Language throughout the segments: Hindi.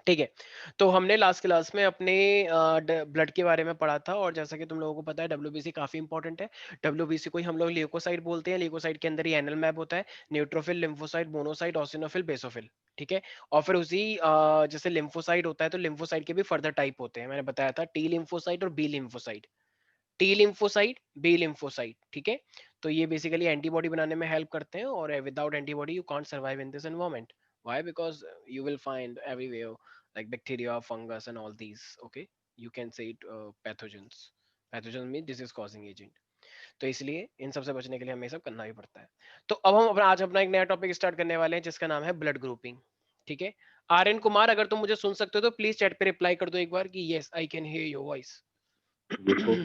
ठीक है। तो हमने लास्ट क्लास में अपने ब्लड के बारे में पढ़ा था, और जैसा कि तुम लोगों को पता है डब्ल्यूबीसी काफी इंपॉर्टेंट है। डब्ल्यूबीसी को ही हम लोग ल्यूकोसाइट बोलते हैं। ल्यूकोसाइट के अंदर ही एनल मैप होता है, न्यूट्रोफिल, लिम्फोसाइट, मोनोसाइट, ऑसिनोफिल, बेसोफिल। ठीक है। और फिर उसी जैसे लिम्फोसाइट होता है तो लिम्फोसाइट के भी फर्दर टाइप होते हैं, मैंने बताया था, टी लिम्फोसाइट और B lymphocyte. T lymphocyte, B lymphocyte. ठीक है। तो ये बेसिकली एंटीबॉडी बनाने में हेल्प करते हैं, और without antibody you can't survive in this environment. Why? Because you will find everywhere like bacteria, fungus, and all these. Okay, you can say it pathogens. Pathogens mean disease causing agent. तो इसलिए इन सब से बचने के लिए हमें सब करना भी पड़ता है। तो अब हम अपना आज अपना एक नया टॉपिक स्टार्ट करने वाले हैं जिसका नाम है ब्लड ग्रुपिंग। ठीक है। आर एन कुमार, अगर तुम मुझे सुन सकते हो तो प्लीज चैट पे रिप्लाई कर दो एक बार कि yes I can hear your voice. देखो।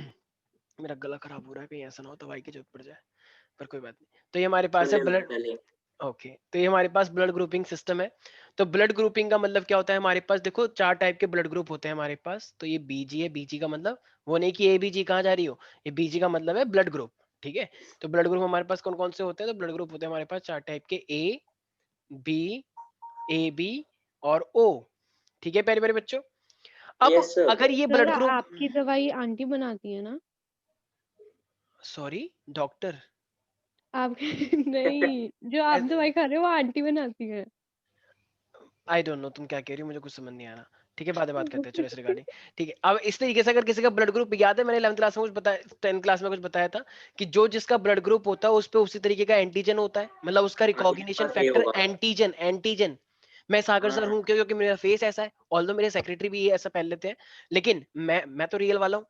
मेरा गला खराब हो रहा है, कहीं ऐसा ना हो दवाई की जरूरत पड़ जाए, पर कोई बात नहीं। तो ये हमारे सुन पास है ले लो ब्लड। पहले। ओके, तो ये हमारे पास ब्लड ग्रुपिंग सिस्टम है। तो ब्लड ग्रुपिंग का मतलब क्या होता है, हमारे पास देखो चार टाइप के ब्लड ग्रुप होते हैं हमारे पास। तो ये बीजी है, बीजी का मतलब वो नहीं कि ए बीजी कहाँ जा रही हो, ये बीजी का मतलब है ब्लड ग्रुप। ठीक है। तो ब्लड ग्रुप हमारे पास कौन कौन से होते हैं, तो ब्लड ग्रुप होते हैं हमारे पास चार टाइप के, ए, बी, ए बी और ओ। ठीक है प्यारे प्यारे बच्चों। अब यस सर। अगर ये सर ब्लड ग्रुप, आपकी दवाई आंटी बनाती है ना? सॉरी डॉक्टर, आप नहीं, जो आप दवाई खा रहे हो वो आंटी बनाती है। आई डोंट नो तुम क्या कह रही हो, मुझे कुछ समझ नहीं आ रहा। ठीक है, बाद में बात करते हैं, चलो इस रिगार्डिंग। ठीक है। अब इस तरीके से अगर किसी का ब्लड ग्रुप याद है, मैंने 11th क्लास में कुछ बताया, 10th क्लास में कुछ बताया था कि जो जिसका ब्लड ग्रुप होता है उस पे उसी तरीके का एंटीजन होता है, मतलब उसका हाँ, इसके रिकॉग्निशन पास ये फैक्टर होगा। एंटीजन। एंटीजन। मैं सागर सर हाँ। हूँ क्योंकि मेरा फेस ऐसा है, ऑल्दो मेरे सेक्रेटरी भी ये ऐसा पहन लेते हैं, लेकिन मैं तो रियल वाला हूँ,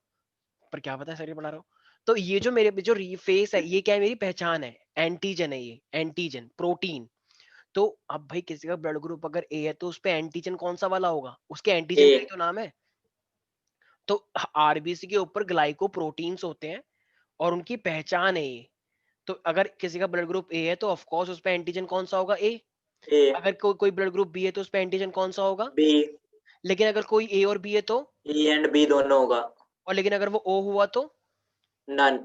पर क्या पता सर ये बना रहा हूँ। तो ये जो मेरे जो फेस है ये क्या है, मेरी पहचान है, एंटीजन है, ये एंटीजन प्रोटीन। तो अब भाई किसी का ब्लड ग्रुप अगर ए है तो उस पे एंटीजन कौन सा वाला होगा, उसके ए। एंटीजन का ही तो नाम है। तो आरबीसी के ऊपर ग्लाइकोप्रोटीन्स होते हैं और उनकी पहचान है ये। तो अगर किसी का ब्लड ग्रुप ए है तो ऑफ कोर्स उस पे एंटीजन कौन सा होगा, ए। ए। अगर कोई ब्लड ग्रुप बी है तो उस पे एंटीजन कौन सा होगा। बी। लेकिन अगर कोई ए और बी है तो, ई एंड बी दोनों होगा। और लेकिन अगर वो ओ हुआ तो, नन।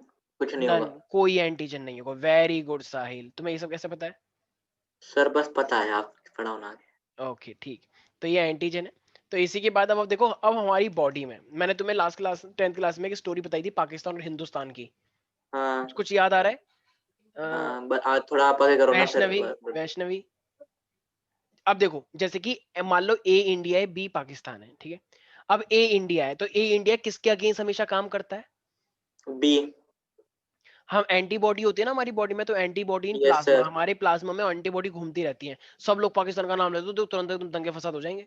कुछ नहीं नन, होगा। कोई एंटीजन नहीं होगा। वेरी गुड साहिल, तुम्हें ये सब कैसे पता है। सर बस पता है, आप पढ़ाओ ना आगे। ओके ठीक। तो ये एंटीजन है। तो इसी के बाद अब आप देखो, अब हमारी बॉडी में मैंने तुम्हें लास्ट क्लास 10th क्लास में एक स्टोरी बताई थी पाकिस्तान और हिंदुस्तान की, हाँ। कुछ याद आ रहा है। हाँ, आज थोड़ा आप आगे करो ना फिर। वैष्णवी, वैष्णवी। अब देखो जैसे कि मान लो ए इंडिया है, बी पाकिस्तान है, ठीक है। अब ए इंडिया है तो ए इंडिया किसके अगेंस्ट हमेशा काम करता है। बी। हम एंटीबॉडी होती है ना हमारी बॉडी में, तो antibody in yes plasma, sir. हमारे प्लाज्मा में एंटीबॉडी घूमती रहती है। सब लोग पाकिस्तान का नाम लेते हो तो तुरंत तुम दंगे फसाद हो जाएंगे।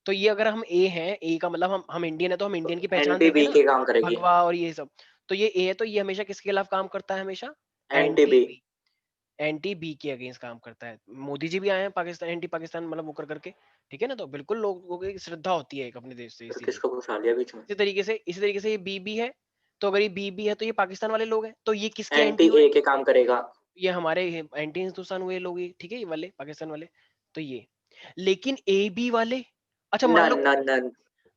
तो ये अगर हम ए हैं, ए का मतलब हम इंडियन है तो हम इंडियन की पहचान एंटी देंगे बी ना, के काम करेगी। भगवा और ये सब। तो ये ए है तो ये हमेशा किसके खिलाफ काम करता है, हमेशा anti anti B. B. Anti B के अगेंस्ट काम करता है। मोदी जी भी आए हैं पाकिस्तान, एंटी पाकिस्तान मतलब वो कर करके। ठीक है ना, तो बिल्कुल लोगों की श्रद्धा होती है एक अपने देश से, फिर इसीलिए। किसको घुसा लिया बीच में। इसी तरीके से ये बी भी है। तो अगर ये बी है तो ये पाकिस्तान वाले लोग हैं, तो ये किसके एंटी एंटी हुए, ए के काम करेगा। ये हमारे एंटी हिंदुस्तान हुए लोग ये, ठीक है, ये वाले पाकिस्तान वाले। तो ये, लेकिन ए बी वाले, अच्छा मान लो, नन नन नन।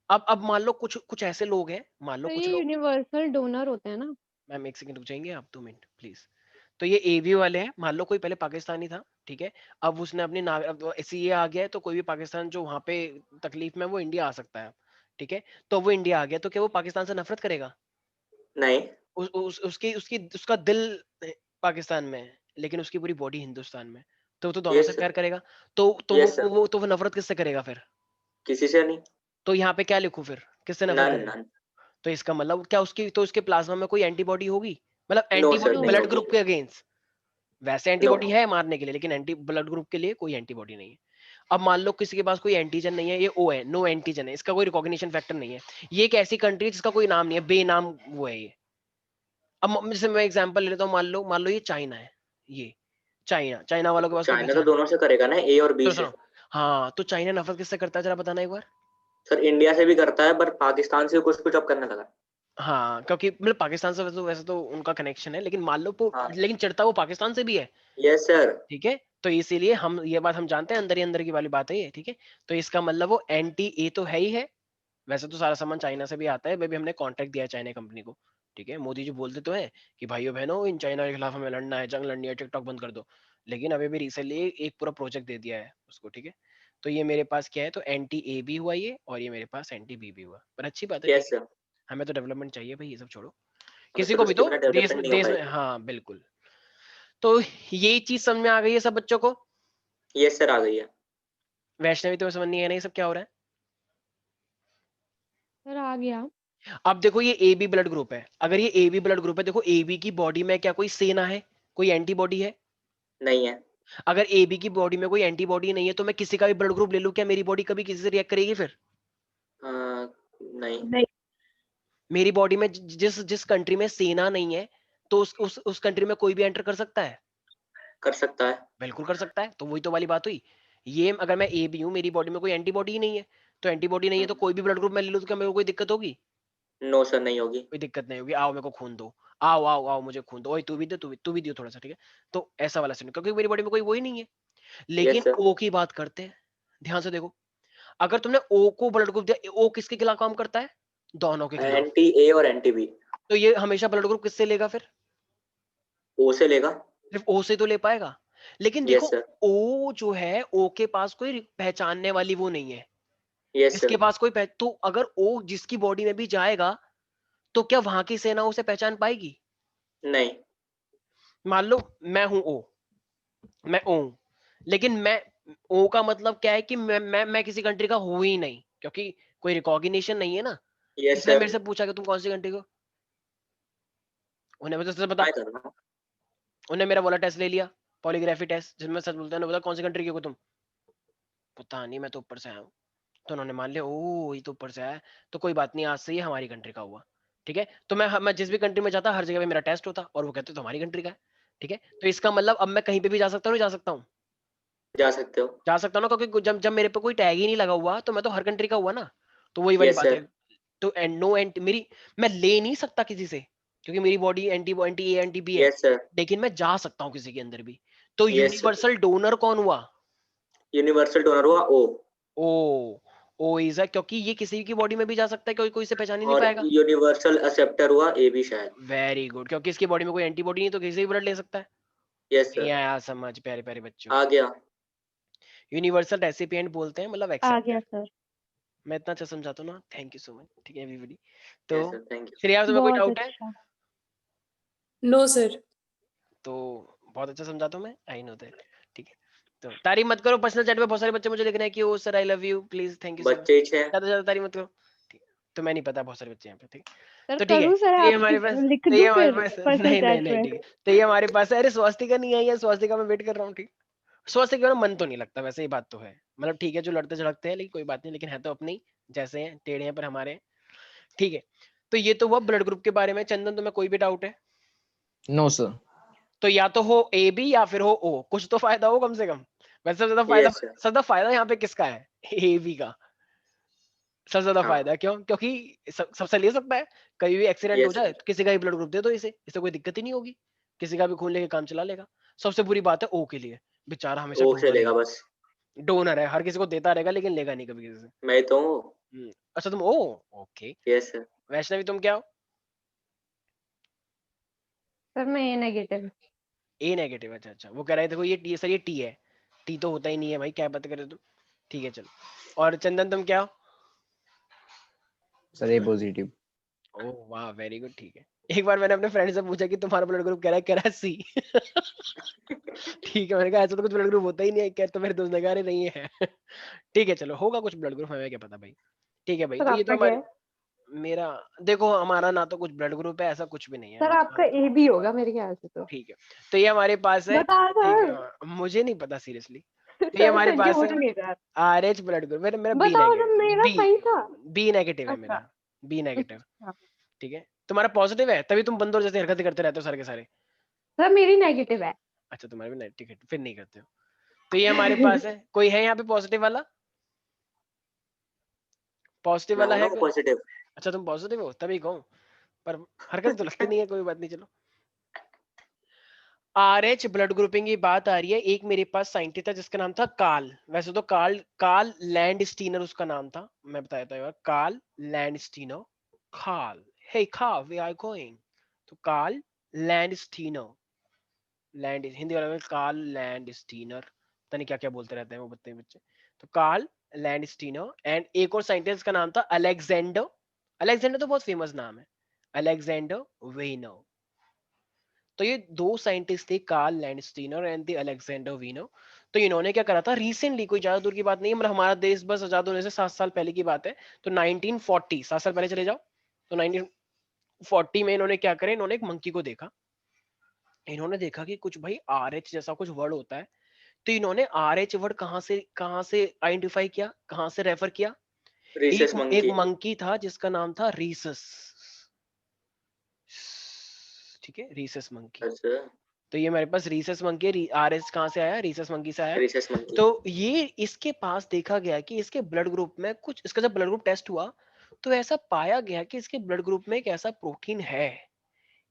अब मान लो कुछ कुछ ऐसे लोग हैं, मान लो तो कुछ ये लोग। यूनिवर्सल डोनर होते हैं ना? मैम एक सेकंड रुक जाएंगे आप, 2 मिनट प्लीज। तो ये एवी वाले हैं, मान लो कोई पहले पाकिस्तानी था, ठीक है। अब उसने अपनी अब ऐसे ये आ गया है तो कोई भी पाकिस्तान जो वहां पे तकलीफ में है, वो इंडिया आ सकता है। ठीक है। तो वो इंडिया आ गया तो क्या वो पाकिस्तान से नफरत करेगा। नहीं। उसकी उसकी उसका दिल पाकिस्तान में है लेकिन उसकी पूरी बॉडी हिंदुस्तान में, तो वो तो दोनों से यस प्यार सर। करेगा। तो यस सर। वो नफरत किससे करेगा फिर। किसी से नहीं। तो यहाँ पे क्या लिखूं फिर, किससे नफरत नन करेगा। नन। तो इसका मतलब क्या, उसकी तो उसके प्लाज्मा में कोई एंटीबॉडी होगी, मतलब नो एंटीबॉडी सर, नो। नहीं ब्लड होगी। ग्रुप के अगेंस्ट। वैसे नो। एंटीबॉडी है मारने के लिए, लेकिन एंटी ब्लड ग्रुप के लिए कोई एंटीबॉडी नहीं है। अब मान लो किसी के पास कोई एंटीजन नहीं है, ये ओ है, नो एंटीजन है, इसका कोई रिकॉग्निशन फैक्टर नहीं है। ये एक ऐसी कंट्री जिसका कोई नाम नहीं है, बेनाम वो है ये। अब जैसे मैं एग्जांपल ले लेता हूँ, मान लो ये चाइना है, ये चाइना, चाइना वालों के पास कोई चाइना तो पहचान नहीं। दोनों से करेगा ना, ए और बी तो से। सुनो, हाँ तो चाइना नफरत किससे करता है जरा बताना एक बार। सर इंडिया से भी करता है, पर पाकिस्तान से कुछ कुछ अब करने लगा। हाँ क्योंकि मतलब पाकिस्तान से वैसे तो उनका कनेक्शन है, लेकिन मान लो हाँ। लेकिन चिढ़ता वो पाकिस्तान से भी है। Yes sir. ठीक है। तो इसीलिए हम ये बात हम जानते हैं, अंदर ही अंदर की वाली बात है ये, ठीक है। तो इसका मतलब वो एंटी ए तो है ही है। वैसे तो सारा सामान चाइना से भी आता है, भी हमने कॉन्ट्रैक्ट दिया है चाइना कंपनी को। ठीक है, मोदी जी बोलते तो हैं कि भाइयों बहनों इन चाइना के खिलाफ हमें लड़ना है, जंग लड़नी है, टिकटॉक बंद कर दो। लेकिन अभी भी रिसेंटली एक पूरा प्रोजेक्ट दे दिया है उसको, ठीक है। तो ये मेरे पास क्या है, तो एंटी ए बी हुआ ये, और ये मेरे पास एंटी बी भी हुआ। पर अच्छी बात है, ठीक यस है। सर, हमें तो डेवलपमेंट चाहिए भाई, ये सब छोड़ो। किसी सर को भी उसके तो बिना देश डेवलपमेंट नहीं हो देश में, पाएगी। हाँ बिल्कुल। तो ये चीज समझ में आ गई है सब बच्चों को? यस सर, आ गई है। वैष्णवी तो समझ नहीं है, नहीं सब क्या हो रहा है? सर आ गया। अब देखो ये ए बी ब्लड ग्रुप है, अगर ये ए बी ब्लड ग्रुप है, देखो ए बी की बॉडी में क्या कोई सेना है, कोई एंटीबॉडी है? नहीं है। अगर ए बी की बॉडी में कोई एंटीबॉडी नहीं है, तो मैं किसी का भी ब्लड ग्रुप ले लूं, क्या मेरी बॉडी कभी किसी से रिएक्ट करेगी फिर? नहीं। नहीं। मेरी बॉडी में जिस जिस कंट्री में सेना नहीं है, तो उस कंट्री में कोई भी एंटर कर सकता है? कर सकता है। बिल्कुल कर सकता है। तो वही तो वाली बात हुई। ये अगर मैं ए बी हूं, मेरी बॉडी में कोई एंटीबॉडी ही नहीं है, तो एंटीबॉडी नहीं है तो कोई भी ब्लड ग्रुप मैं ले लूं, तो क्या मेरे को कोई दिक्कत होगी? नो सर, नहीं होगी। कोई दिक्कत नहीं होगी। आओ मेरे को खून दो, आओ आओ आओ मुझे खून दो, ओए तू भी दे, तू भी दियो थोड़ा सा, ठीक है। तो ऐसा वाला सीन, क्योंकि मेरी बॉडी में कोई वही नहीं है। यस लेकिन सर। ओ की बात करते हैं, ध्यान से देखो। अगर तुमने ओ को ब्लड ग्रुप दिया, ओ किसके खिलाफ काम करता है? दोनों के खिलाफ। एंटी ए और एंटी बी। तो ये हमेशा ब्लड ग्रुप किससे लेगा फिर? ओ से लेगा। सिर्फ ओ से तो ले पाएगा। लेकिन देखो, यस सर। ओ जो है, ओ के पास कोई पहचानने वाली वो नहीं है, यस इसके सर। पास कोई तो अगर ओ जिसकी बॉडी में भी जाएगा, तो क्या वहां की सेना उसे पहचान पाएगी? नहीं। मान लो मैं हूं ओ, मैं ओ हूं, लेकिन मैं, ओ का मतलब क्या है कि मैं किसी कंट्री का हूं ही नहीं, क्योंकि कोई रिकॉग्निशन नहीं है ना। यस किसने सर। मेरे से पूछा कि तुम कौन सी कंट्री को? उन्हें मुझे सच बता। मैं कर रहा हूँ। उन्हें मेरा वाला टेस्ट ले लिया, पॉलीग्राफी टेस्ट, जिसमें सच बोलते हैं, उन्हें बोला कौन सी कंट्री के हो तुम? पता नहीं, मैं तो ऊपर से आया हूँ। तो उन्होंने मान लिया, ओ ये तो ऊपर से आया है, तो कोई बात नहीं, आज से ये हमारी कंट्री का हुआ। ठीक है, तो मैं जिस भी कंट्री में जाता, हर जगह पे मेरा टेस्ट होता, और वो कहते तो हमारी कंट्री का है। ठीक है, तो इसका मतलब अब मैं कहीं पे भी जा सकता हूँ, नहीं जा सकता हूँ? जा सकते हो। जा सकता हूँ ना, क्योंकि जब जब मेरे पे कोई टैग ही नहीं लगा हुआ, तो मैं तो हर कंट्री का हुआ ना। तो वही वाली यस बात है। सर। तो एंड नो एंटी मेरी, मैं ले नहीं सकता किसी से, क्योंकि मेरी body anti anti A anti B है। Yes sir. लेकिन मैं जा सकता हूँ किसी के अंदर भी। तो यस सर। यूनिवर्सल डोनर कौन हुआ? यूनिवर्सल डोनर हुआ ओ। ओ, ओ इज है, क्योंकि ये किसी की बॉडी में भी जा सकता है, कोई कोई इसे पहचान ही नहीं और पाएगा। यूनिवर्सल एक्सेप्टर हुआ ए बी शायद। वेरी गुड, क्योंकि इसकी बॉडी में कोई एंटीबॉडी नहीं, तो किसी भी ब्लड ले सकता है। यस नहीं सर। आया समझ प्यारे प्यारे बच्चों? आ गया। यूनिवर्सल रेसिपिएंट बोलते हैं, मतलब आ गया एक्सेप्टर। सर। मैं इतना अच्छा समझाता हूँ ना, थैंक यू सो मच, ठीक है एवरीबॉडी। तो yes sir, thank you. Shreya, तुम्हें कोई बहुत डाउट है? अच्छा। No sir. तो बहुत अच्छा समझाता हूँ मैं, आई नो दैट। ठीक है, तो तारीफ मत करो, पर्सनल चैट में बहुत सारे बच्चे मुझे लिख रहे हैं कि oh sir I love you, please thank you so much. बच्चे ही 6। ज्यादा ज्यादा तारीफ मत करो। ठीक है, तो मैं नहीं पता, बहुत सारे बच्चे यहाँ पे, ठीक है। सर तो ठीक है, करूँ सर, तो ये आपकी हमारे पास, लिख तो ये दूं हमारे फिर पास पर्सनल नहीं नहीं चैट नहीं, में? ठीक है, तो ये हमारे पास है। अरे स्वास्तिका नहीं आई है, स्वास्तिका मैं वेट कर रहा हूँ, ठीक। स्वास्तिका का मन तो नहीं लगता वैसे, ही बात तो है। मतलब ठीक है, जो लड़ते झड़कते हैं, लेकिन कोई बात नहीं, लेकिन है तो अपनी जैसे हैं, टेढ़े हैं पर हमारे हैं। ठीक है, तो ये तो हुआ ब्लड ग्रुप के बारे में। चंदन, तुम्हें कोई भी डाउट है? No sir. तो या तो हो ए बी या फिर हो ओ, कुछ तो फायदा हो कम से कम। वैसे सबसे ज्यादा फायदा, यस सर। सबसे ज्यादा फायदा यहाँ पे किसका है? ए बी का सबसे ज्यादा हाँ। फायदा है। क्यों? क्योंकि सबसे ले सकता है, कभी भी एक्सीडेंट हो यस जाए सर। तो किसी का भी ब्लड ग्रुप दे दो इसे, इससे कोई दिक्कत ही नहीं होगी। किसी का भी खून लेके काम चला लेगा। सबसे बुरी बात है ओ के लिए, बेचारा हमेशा ओ से डोनर ही लेगा है। बस। डोनर है, हर किसी को देता रहेगा, लेकिन लेगा नहीं कभी किसी से। मैं तो हूँ। अच्छा तुम oh, okay. Yes sir. Vaishnavi तुम क्या हो? सर मैं ए नेगेटिव। ए नेगेटिव, अच्छा अच्छा। वो कह रहे थे देखो ये टी, सर ये टी है। टी तो होता ही नहीं है भाई, क्या बात कर रहे हो तुम। ठीक है चलो। और चंदन तुम क्या हो? सर ए पॉजिटिव। ओह वाह, वेरी गुड, ठीक है। एक बार मैंने अपने फ्रेंड से पूछा कि तुम्हारा ब्लड ग्रुप, कह रहा है सी। ठीक है, मैंने कहा ऐसा तो कुछ ब्लड ग्रुप होता ही नहीं है, क्या? तो मेरे दोस्त ने कहा अरे नहीं है। ठीक है चलो, होगा कुछ ब्लड ग्रुप, हमें क्या पता भाई। ठीक है भाई, सर तो ये तो आपका क्या हमारे, है? मेरा, देखो हमारा ना तो कुछ ब्लड ग्रुप है, ऐसा कुछ भी नहीं है सर हमारा। आपका ए बी होगा मेरे ख्याल से तो। ठीक है, तो ये हमारे पास है। बता ठीक सर। है, मुझे नहीं पता सीरियसली। तो ये सर हमारे फिर पास है झूठ नहीं sir. R H blood group, मेरा मेरा बी बताओ जब नेगेटिव, मेरा बी, सही था। बी नेगेटिव है अच्छा। मेरा, बी नेगेटिव। अच्छा। ठीक है, तुम्हारा पॉजिटिव है, तभी तुम बंदर जैसे हरकतें करते रहते हो सारे के सारे। सर मेरी नेगेटिव है। अच्छा तुम्हारे भी ठीक है, फिर नहीं करते हो। तो ये हमारे पास है, कोई है यहाँ पे पॉजिटिव वाला? पॉजिटिव मैं वाला हूँ ना है कोई? पॉजिटिव। अच्छा तुम पॉजिटिव हो, तभी कहूँ। पर हरकत तो लगती नहीं है, कोई बात नहीं चलो। आर एच ब्लड ग्रुपिंग की बात आ रही है। एक मेरे पास साइंटिस्ट था जिसका नाम था कार्ल, वैसे तो कार्ल कार्ल लैंड स्टीनर उसका नाम था, मैं बताया था Karl Landsteiner. Karl, hey Karl we are going. तो Karl Landsteiner, land Hindi वाले में कार्ल लैंड स्टीनर, पता नहीं क्या क्या बोलते रहते हैं वो बच्चे बच्चे। तो कार्ल लैंडस्टीनर, एंड एक और साइंटिस्ट का नाम था अलेक्जेंडर। अलेक्जेंडर तो बहुत फेमस नाम है, अलेक्जेंडर वीनो। तो ये दो साइंटिस्ट थे, Karl Landsteiner and the Alexander Wiener. तो इन्होंने क्या करा था रिसेंटली, कोई ज्यादा दूर की बात नहीं है, मतलब हमारा देश बस आजाद होने से 7 साल पहले की बात है। तो 1940, 7 साल पहले चले जाओ। तो 1940 में इन्होंने क्या करे, इन्होंने एक मंकी को देखा। इन्होंने देखा कि कुछ भाई आर एच जैसा कुछ वर्ड होता है। तो इन्होंने आर एच वर्ड कहाँ से आइडेंटिफाई किया, कहाँ से रेफर किया। रीसेस एक मंकी। मंकी था जिसका नाम था रीसस। ठीक है, रीसस मंकी। अच्छा, तो ये मेरे पास रीसस मंकी, आर एच कहाँ से आया, रीसस मंकी से आया। Recess monkey. तो ये इसके पास देखा गया कि इसके ब्लड ग्रुप में कुछ, इसका जब ब्लड ग्रुप टेस्ट हुआ तो ऐसा पाया गया कि इसके ब्लड ग्रुप में एक ऐसा प्रोटीन है,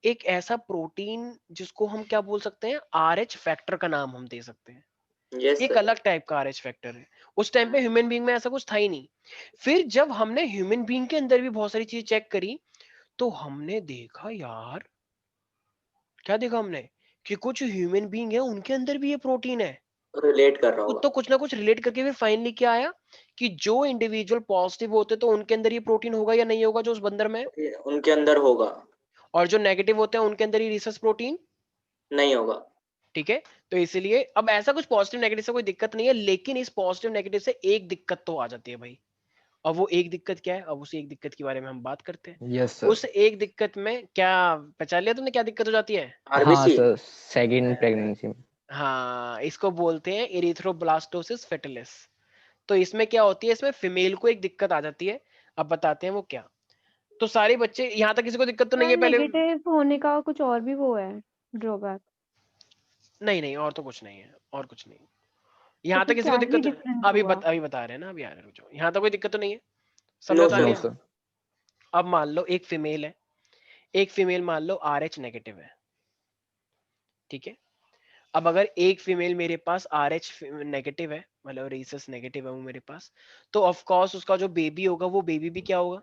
एक ऐसा प्रोटीन जिसको हम क्या बोल सकते हैं, आर एच फैक्टर का नाम हम दे सकते हैं। यस एक सर। अलग टाइप का आर एच फैक्टर है। उस टाइम पे ह्यूमन बीइंग में ऐसा कुछ था ही नहीं। फिर जब हमने ह्यूमन बीइंग के अंदर भी बहुत सारी चीज चेक करी, तो हमने देखा यार, क्या देखा हमने, कि कुछ ह्यूमन बीइंग है उनके अंदर भी ये प्रोटीन है। रिलेट कर रहा होगा। तो कुछ ना कुछ रिलेट करके फिर फाइनली क्या आया, कि जो इंडिविजुअल पॉजिटिव होते तो उनके अंदर ये प्रोटीन होगा या नहीं होगा जो उस बंदर में है, उनके अंदर होगा। और जो नेगेटिव होते हैं उनके अंदर ही रिसस प्रोटीन। नहीं होगा। ठीक है, तो इसीलिए अब ऐसा कुछ पॉजिटिव नेगेटिव से कोई दिक्कत नहीं है, लेकिन इस पॉजिटिव नेगेटिव से एक दिक्कत तो आ जाती है भाई। अब वो एक दिक्कत क्या है, अब उस एक दिक्कत के बारे में हम बात करते हैं। Yes, sir. उस एक दिक्कत में क्या पहचान लिया तुमने, क्या दिक्कत हो जाती है? हाँ आरबीसी। सर, सेकंड प्रेगनेंसी में। हाँ, इसको बोलते हैं इरिथ्रोब्लास्टोसिस फेटिलिस। तो इसमें क्या होती है, इसमें फीमेल को एक दिक्कत आ जाती है। अब बताते हैं वो क्या। तो सारे बच्चे, यहाँ तक किसी को दिक्कत तो नहीं है पहले? नेगेटिव होने का कुछ और भी वो है, ड्रॉबैक? नहीं नहीं, और तो कुछ नहीं है, और कुछ नहीं। तो यहाँ तक फिर किसी को क्या ही दिक्कत, डिफरेंस हुआ? अभी बता रहे हैं ना, अभी आ रहे हैं, रुको। यहाँ तक कोई दिक्कत तो नहीं है, सबने नो बता सर। No, लिया। sir. अब मान लो एक फीमेल है, एक फीमेल मान लो आर एच नेगेटिव है। ठीक है, अब अगर एक फीमेल मेरे पास आर एच नेगेटिव है, मतलब रीसस नेगेटिव है वो मेरे पास, तो ऑफ कोर्स उसका जो बेबी होगा वो बेबी भी क्या होगा?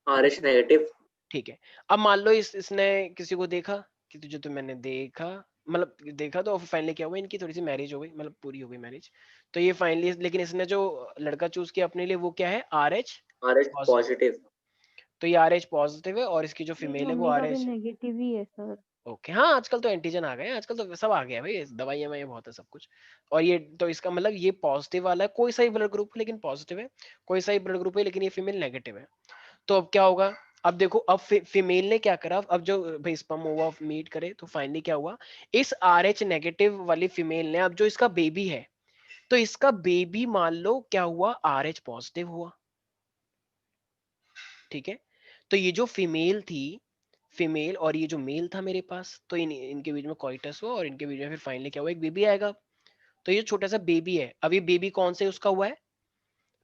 RH negative. ठीक है। अब मान लो इसने किसी को देखा, कि जो तो मैंने देखा, मतलब देखा, तो फाइनली क्या हुआ, इनकी थोड़ी सी मैरिज हो गई, मतलब पूरी हो गई मैरिज। तो ये फाइनली, लेकिन इसने जो लड़का चूज किया अपने लिए वो क्या है, R H RH positive. Positive. तो ये आर एच पॉजिटिव है, और इसकी जो मेरी फीमेल है वो मम्मी आर का भी एच। नेगेटिव ही है सर। ओके, हाँ आजकल तो एंटीजन आ गए हैं, आजकल तो सब आ गया है भाई, दवाइयां में बहुत है सब कुछ। और ये तो इसका मतलब ये पॉजिटिव वाला है, कोई सा ही ब्लड ग्रुप है लेकिन पॉजिटिव है, कोई सा ही ब्लड ग्रुप है लेकिन ये फीमेल नेगेटिव है। तो अब क्या होगा, अब देखो, अब फीमेल ने क्या करा, अब जो भाई स्पर्म ओवा मीट करे, तो फाइनली क्या हुआ, इस आर एच नेगेटिव वाली फीमेल ने, अब जो इसका बेबी है, तो इसका बेबी मान लो क्या हुआ, आर एच पॉजिटिव हुआ। ठीक है, तो ये जो फीमेल थी, फीमेल और ये जो मेल था मेरे पास, तो इनके बीच में कॉइटस हुआ, और इनके बीच में फिर फाइनली क्या हुआ, एक बेबी आएगा। तो ये छोटा सा बेबी है, अब ये बेबी कौन से उसका हुआ है,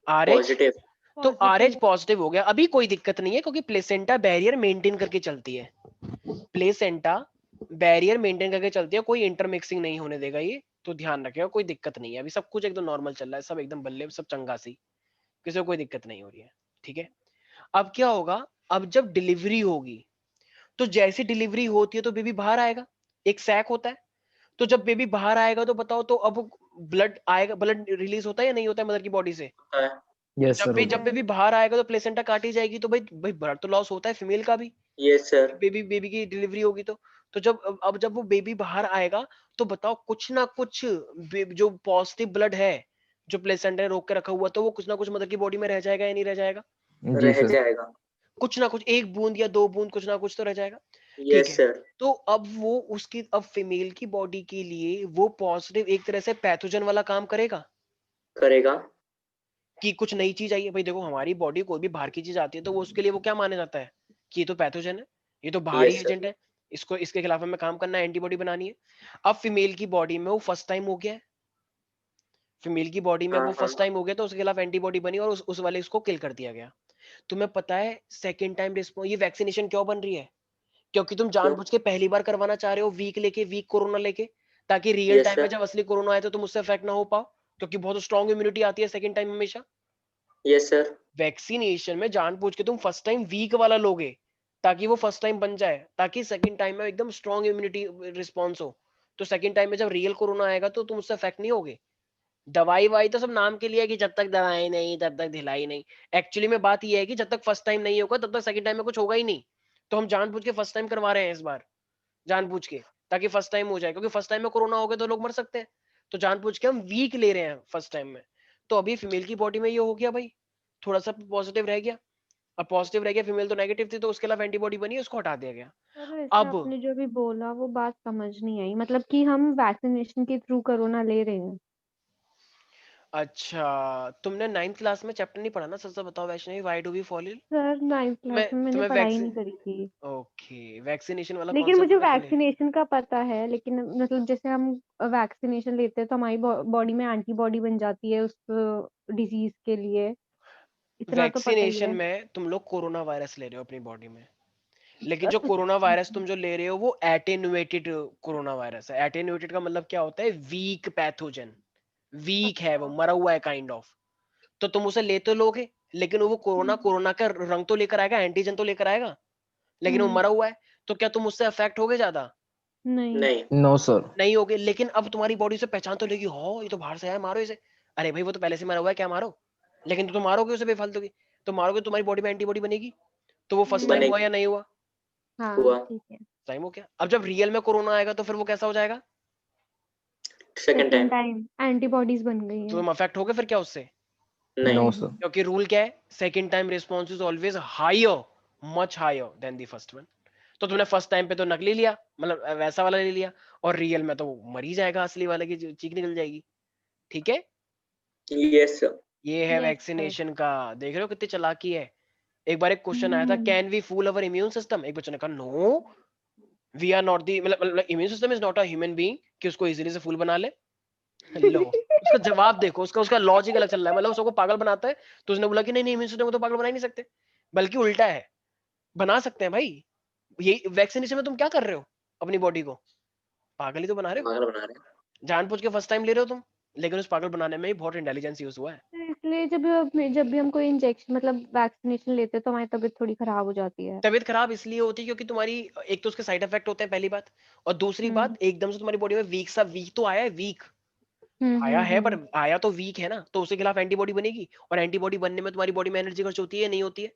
आर एच। पॉजिटिव। तो आर एच पॉजिटिव। पॉजिटिव हो गया, अभी कोई दिक्कत नहीं है, क्योंकि प्लेसेंटा बैरियर मेंटेन करके चलती है। प्लेसेंटा बैरियर मेंटेन करके चलती है, कोई इंटरमिक्सिंग नहीं होने देगा ये, तो ध्यान रखेगा, कोई दिक्कत नहीं है, अभी सब कुछ एकदम नॉर्मल चल रहा है, सब एकदम बल्ले, सब चंगा सी, किसी को कोई दिक्कत नहीं हो रही है। ठीक है, अब क्या होगा, अब जब डिलीवरी होगी, तो जैसी डिलीवरी होती है तो बेबी बाहर आएगा, एक सैक होता है। तो जब बेबी बाहर आएगा तो बताओ, तो अब ब्लड आएगा, ब्लड रिलीज होता है या नहीं होता है मदर की बॉडी से? होता है। Yes, sir. जब भी होता जब है. बेबी बाहर आएगा तो प्लेसेंटा काटी जाएगी, तो भाई भाई ब्लड तो लॉस होता है फीमेल का भी, यस सर। बेबी बेबी की डिलीवरी होगी तो जब अब जब वो बेबी बाहर आएगा, तो बताओ कुछ ना कुछ जो पॉजिटिव ब्लड है, जो प्लेसेंटा ने रोक के रखा हुआ, तो वो कुछ ना कुछ मदर की बॉडी में रह जाएगा या नहीं रह जाएगा? जी रह सर. जाएगा। कुछ ना कुछ, एक बूंद या दो बूंद, कुछ ना कुछ तो रह जाएगा। ठीक यस है, सर। तो अब वो उसकी, अब फीमेल की बॉडी के लिए वो पॉजिटिव एक तरह से पैथोजन वाला काम करेगा, करेगा। कि कुछ नई चीज आई है। भाई देखो, हमारी बॉडी कोई भी बाहर की चीज आती है तो वो उसके लिए वो क्या माना जाता है, कि ये तो पैथोजन है, ये तो बाहरी यस सर। एजेंट है, इसको, इसके खिलाफ हमें काम करना है, एंटीबॉडी बनानी है। अब फीमेल की बॉडी में वो फर्स्ट टाइम हो गया है, फीमेल की बॉडी में हाँ वो हाँ। फर्स्ट टाइम हो गया, तो उसके खिलाफ एंटीबॉडी बनी और उस वाले उसको किल कर दिया गया। तुम्हें पता है सेकेंड टाइम रिस्पॉन्स, ये वैक्सीनेशन क्यों बन रही है? क्योंकि तुम क्यों? जानबूझ के पहली बार करवाना चाह रहे हो, वीक लेके, वीक कोरोना लेके, ताकि रियल यस टाइम में सर। जब असली कोरोना आए तो तुम उससे अफेक्ट ना हो पाओ, क्योंकि बहुत स्ट्रॉन्ग इम्यूनिटी आती है सेकंड टाइम हमेशा। Yes sir. वैक्सीनेशन में जानबूझ के तुम फर्स्ट टाइम वीक वाला लोगे, ताकि वो फर्स्ट टाइम बन जाए, ताकि सेकंड टाइम में एकदम स्ट्रॉन्ग इम्यूनिटी रिस्पॉन्स हो। तो सेकंड टाइम में जब रियल कोरोना आएगा तो तुम उससे अफेक्ट नहीं होगे। दवाई वाई तो सब नाम के लिए है कि जब तक दवाई नहीं तब तक ढिलाई नहीं। एक्चुअली में बात ये है कि जब तक फर्स्ट टाइम नहीं होगा तब तक सेकंड टाइम में कुछ होगा ही नहीं। तो हम जानबूझ के फर्स्ट टाइम करवा रहे हैं इस बार, जानबूझ के, ताकि फर्स्ट टाइम हो जाए, क्योंकि फर्स्ट टाइम में कोरोना हो गया तो लोग मर सकते हैं। तो जानबूझ के हम वीक ले रहे हैं फर्स्ट टाइम में। तो अभी फीमेल की बॉडी में ये हो गया भाई, थोड़ा सा पॉजिटिव रह गया। अब पॉजिटिव रह गया, फीमेल तो नेगेटिव थी, तो उसके खिलाफ एंटीबॉडी बनी, उसको हटा दिया गया। पर वैसे अब आपने जो भी बोला वो बात समझ नहीं आई, मतलब कि हम वैक्सीनेशन के थ्रू कोरोना ले रहे हैं। अच्छा, तुमने 9th क्लास में चैप्टर नहीं पढ़ा ना, सच सच बताओ Vaishnavi, why do we fall ill? Sir 9th class में मैंने तुम्हें पढ़ाई वैक्सीन, नहीं करी थी, ओके, वैक्सीनेशन वाला लेकिन कॉन्सेप्ट मुझे तुम्हें क्लियर? वैक्सीनेशन का पता है। लेकिन मतलब जैसे हम वैक्सीनेशन लेते हैं तो हमारी बॉडी में एंटीबॉडी बन जाती है उस डिजीज के लिए, इतना तो पता ही वैक्सीनेशन है। में तुम लोग कोरोना वायरस ले रहे हो अपनी बॉडी में, लेकिन जो कोरोना वायरस तुम जो ले रहे हो वो एटेन्युएटेड कोरोना वायरस है। एटेन्युएटेड का मतलब क्या होता है? वीक पैथोजन, वीक है वो, अच्छा। मरा हुआ है काइंड ऑफ। तो तुम उसे ले तो लोगे, लेकिन वो कोरोना कोरोना का रंग तो लेकर आएगा, एंटीजन तो लेकर आएगा, लेकिन वो मरा हुआ है। तो क्या तुम उससे अफेक्ट होगे ज्यादा? नहीं। नहीं। No, sir. नहीं होगे। लेकिन अब तुम्हारी बॉडी से पहचान तो लेगी, हो ये तो बाहर से आया, मारो इसे। अरे भाई वो तो पहले से मरा हुआ है, क्या मारो। लेकिन तुम मारोगे उसे बेफालतू की, तो मारोगे, तुम्हारी बॉडी में एंटीबॉडी बनेगी। तो वो फर्स्ट टाइम हुआ बनेगी। या नहीं हुआ? हाँ हुआ। ठीक है। टाइम हो गया। अब जब रियल में कोरोना आएगा तो फिर वो कैसा हो जाएगा? Second time. Second time antibodies बन गई तो हैं। तुम अफेक्ट होगे फिर क्या उससे? नहीं। No, नहीं। sir. क्योंकि रूल क्या है? Second time response is always higher, much higher than the first one. तो तुमने फर्स्ट टाइम पे तो नकली लिया, मतलब वैसा वाला ले लिया, और रियल में तो वो मर ही जाएगा, असली वाले की चीख निकल जाएगी। ठीक है, यस सर। ये है यस सर। वैक्सीनेशन का। देख रहे हो कितनी चालाकी है। एक बार एक क्वेश्चन आया था, can we fool our immune system? एक बच्चे ने कहा no, we are not the, मतलब immune system is not a human being कि उसको इजीली से फूल बना ले। लो, उसका जवाब देखो, उसका उसका लॉजिक अलग चल रहा है, मतलब उसको पागल बनाता है। तो उसने बोला कि नहीं नहीं, इम्यून सिस्टम को तो पागल बना ही नहीं सकते, बल्कि उल्टा है, बना सकते हैं भाई। ये वैक्सीनेशन में तुम क्या कर रहे हो? अपनी बॉडी को पागल ही तो बना रहे हो, पागल बना रहे हैं। जानबूझ के फर्स्ट टाइम ले रहे हो तुम। लेकिन उस पागल बनाने में ही बहुत इंटेलिजेंस यूज हुआ है। तो इसलिए जब भी हम कोई इंजेक्शन मतलब वैक्सीनेशन लेते हैं तो हमारी तबीयत थोड़ी खराब हो जाती है। तबीयत खराब इसलिए होती है क्योंकि तुम्हारी, एक तो उसके साइड इफेक्ट होते हैं पहली बात, और दूसरी बात एकदम से तुम्हारी बॉडी में वीक सा, वीक तो आया है, वीक आया है, पर आया तो वीक है ना, तो उसके खिलाफ एंटीबॉडी बनेगी, और एंटीबॉडी बनने में तुम्हारी बॉडी में एनर्जी खर्च होती है, नहीं होती है?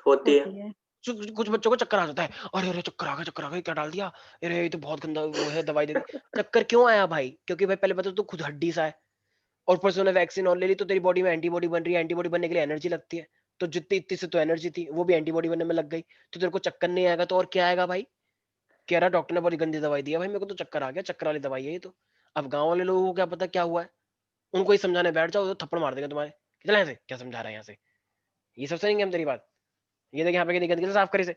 होती है। होती है। कुछ बच्चों को चक्कर आ जाता है, अरे अरे चक्कर आ गया, चक्कर आ गया, क्या डाल दिया, अरे ये तो बहुत गंदा वो है, दवाई दे दी। चक्कर क्यों आया भाई? क्योंकि भाई पहले बता, तो खुद हड्डी सा है, और ऊपर से उन्होंने वैक्सीन और ले ली, तो तेरी बॉडी में एंटीबॉडी बन रही है, एंटीबॉडी बनने के लिए एनर्जी लगती है, तो जितनी इतनी से तो एनर्जी थी, वो भी एंटीबॉडी बनने में लग गई, तो तेरे को चक्कर नहीं आएगा तो और क्या आएगा भाई? कह रहा डॉक्टर ने बड़ी गंदी दवाई दी है भाई, मेरे को तो चक्कर आ गया, चक्कर वाली दवाई है ये तो। अब गांव वाले लोगों को क्या पता क्या हुआ है, उनको ही समझाने बैठ जाओ तो थप्पड़ मार देंगे तुम्हारे, चल यहाँ से, क्या समझा रहा है यहाँ से, ये सब सुनेंगे हम तेरी बात, ये देख यहाँ पे गंदगी से साफ करे से।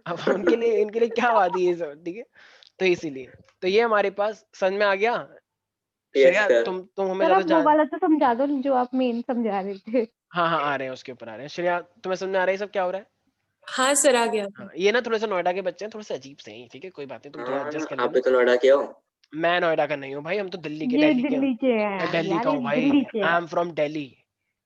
अब उनके लिए, इनके लिए क्या बात है ये सब, ठीक है। तो इसीलिए, तो ये हमारे पास समझ में आ गया। Yes Shreya, sir. तुम हमें सर ज्यादा आप वो जान, वाला तो समझा दो जो आप मेन समझा रहे थे। हाँ हाँ आ रहे हैं, उसके ऊपर आ रहे हैं। श्रेया, तुम्हें समझ में आ रहा है ये सब क्या हो रहा है? हाँ सर, आ गया। हाँ, ये ना थोड़े से नोएडा के बच्चे हैं, थोड़े से अजीब से हैं, ठीक है, कोई बात नहीं, तुम थोड़ा एडजस्ट कर आप लेना। भी तो नोएडा के हो। मैं नोएडा का नहीं हूँ भाई, हम तो दिल्ली के, ये दिल्ली के दिल्ली के हैं मैं दिल्ली यार, का ये हूँ भाई, दिल्ली के आई हैं। एम फ्रॉम दिल्ली,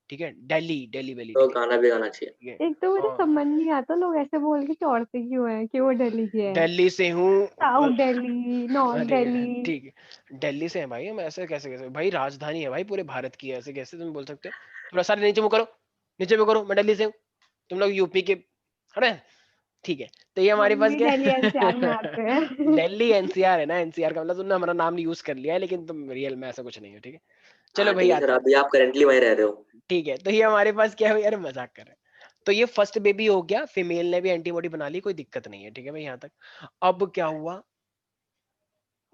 ठीक है, दिल्ली, दिल्ली वैली, तो ठीक है, गाना भी गाना चाहिए। ठीक है। एक तो मुझे और समझ नहीं आता लोग ऐसे बोल के चौड़ते क्यों हैं कि वो दिल्ली के हैं। दिल्ली से हूँ, साउथ दिल्ली, नॉर्थ अरे दिल्ली। ठीक है, दिल्ली से है भाई हम, ऐसे कैसे कैसे भाई, राजधानी है भाई पूरे भारत की, ऐसे कैसे तुम बोल सकते हो? थोड़ा सारे नीचे मुँह करो, नीचे मुँह करो, मैं दिल्ली से हूँ, तुम लोग यूपी के, अरे ठीक है। तो ये हमारे हम पास भी क्या दिल्ली एनसीआर में आते हैं। दिल्ली एनसीआर है ना, एनसीआर का मतलब तुमने हमारा नाम यूज कर लिया है, लेकिन तुम रियल में ऐसा कुछ नहीं है, ठीक है। चलो हाँ भाई ठीक है सर, आते हैं, अभी आप करेंटली वहीं रह रहे हो। ठीक है। तो ये हमारे पास क्या है यार, मजाक कर रहे हैं। तो ये फर्स्ट बेबी हो गया, फीमेल ने भी एंटीबॉडी बना ली, कोई दिक्कत नहीं है, ठीक है भाई यहाँ तक। अब क्या हुआ,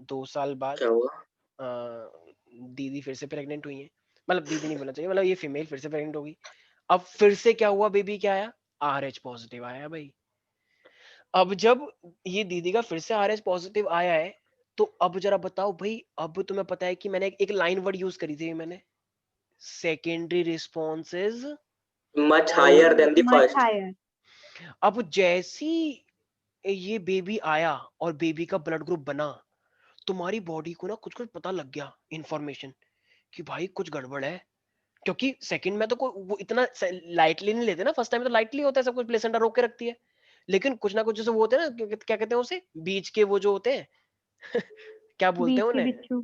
2 साल बाद क्या हुआ? दीदी फिर से प्रेग्नेंट हुई है, मतलब दीदी नहीं बोलना चाहिए, मतलब ये फीमेल फिर से प्रेग्नेंट होगी। अब फिर से क्या हुआ, बेबी क्या आया, RH पॉजिटिव आया भाई। अब जब ये दीदी का फिर से RH पॉजिटिव आया है, तो अब जरा बताओ भाई, अब तुम्हें पता है कि मैंने एक लाइन वर्ड यूज करी थी मैंने, secondary responses much higher than the much first. Higher. अब जैसी ये बेबी आया और बेबी का ब्लड ग्रुप बना, तुम्हारी बॉडी को ना कुछ कुछ पता लग गया इंफॉर्मेशन कि भाई कुछ गड़बड़ है। क्योंकि सेकंड में तो कोई वो इतना लाइटली नहीं लेते ना, फर्स्ट टाइम तो लाइटली होता है सब कुछ, प्लेसेंटा रोक के रखती है। लेकिन कुछ ना कुछ जैसे वो होते हैं ना, क्या कहते हैं उसे, बीच के वो जो होते हैं क्या बोलते बीच हैं के उन्हें, बिच्छू।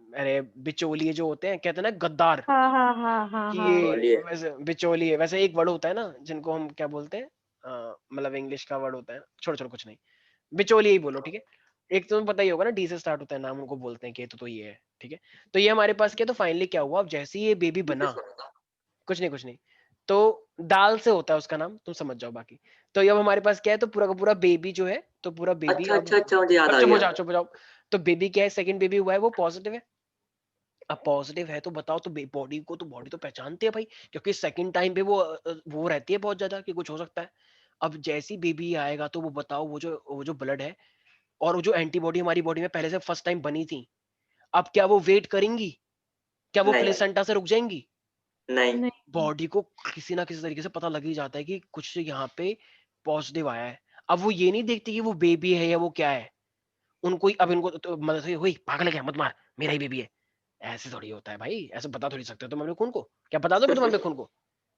अरे बिचौलिए जो होते हैं, कहते हैं ना गद्दार, हाँ हाँ हाँ हाँ कि हाँ बिचौलिए। वैसे बिचौलिए, वैसे एक वर्ड होता है ना जिनको हम क्या बोलते हैं, मतलब इंग्लिश का वर्ड होता है, छोड़ो छोड़ो कुछ नहीं, बिचौलिए ही बोलो, ठीक है। एक तो तुम्हें पता ही होगा ना, डी से स्टार्ट होता है नाम, उनको बोलते हैं कि तो ये है, ठीक है। तो ये हमारे पास क्या, तो फाइनली क्या हुआ, अब जैसे ही ये बेबी बना, कुछ नहीं कुछ नहीं, तो दाल से होता है उसका नाम, तुम समझ जाओ बाकी। तो अब हमारे पास क्या है, तो पूरा का पूरा बेबी जो है, तो पूरा बेबी अच्छा अब अच्छा अच्छा, मुझे याद आ चुप हो गया। जाओ चुप हो जाओ। तो बेबी क्या है, सेकंड बेबी हुआ है, वो पॉजिटिव है। अब पॉजिटिव है तो बताओ, तो बॉडी को, तो बॉडी तो पहचानती है भाई, क्योंकि सेकंड टाइम पे वो रहती है बहुत ज्यादा कि कुछ हो सकता है। अब जैसी बेबी आएगा तो वो बताओ, वो जो ब्लड है और वो जो एंटीबॉडी हमारी बॉडी में पहले से फर्स्ट टाइम बनी थी, अब क्या वो वेट करेंगी, क्या वो नहीं प्लेसेंटा से रुक जाएंगी? नहीं। नहीं बॉडी को किसी ना किसी तरीके से पता लग ही जाता है कि कुछ यहाँ पे पॉजिटिव आया है। अब वो ये नहीं देखती कि वो बेबी है या वो क्या है, उनको अब इनको तो मतलब से वही पागल है क्या, मत मार, मेरा ही बेबी है, ऐसे थोड़ी होता है भाई, ऐसे बता थोड़ी सकते हो तुम अपने खून को, क्या बता दोगे तुम अपने खून को?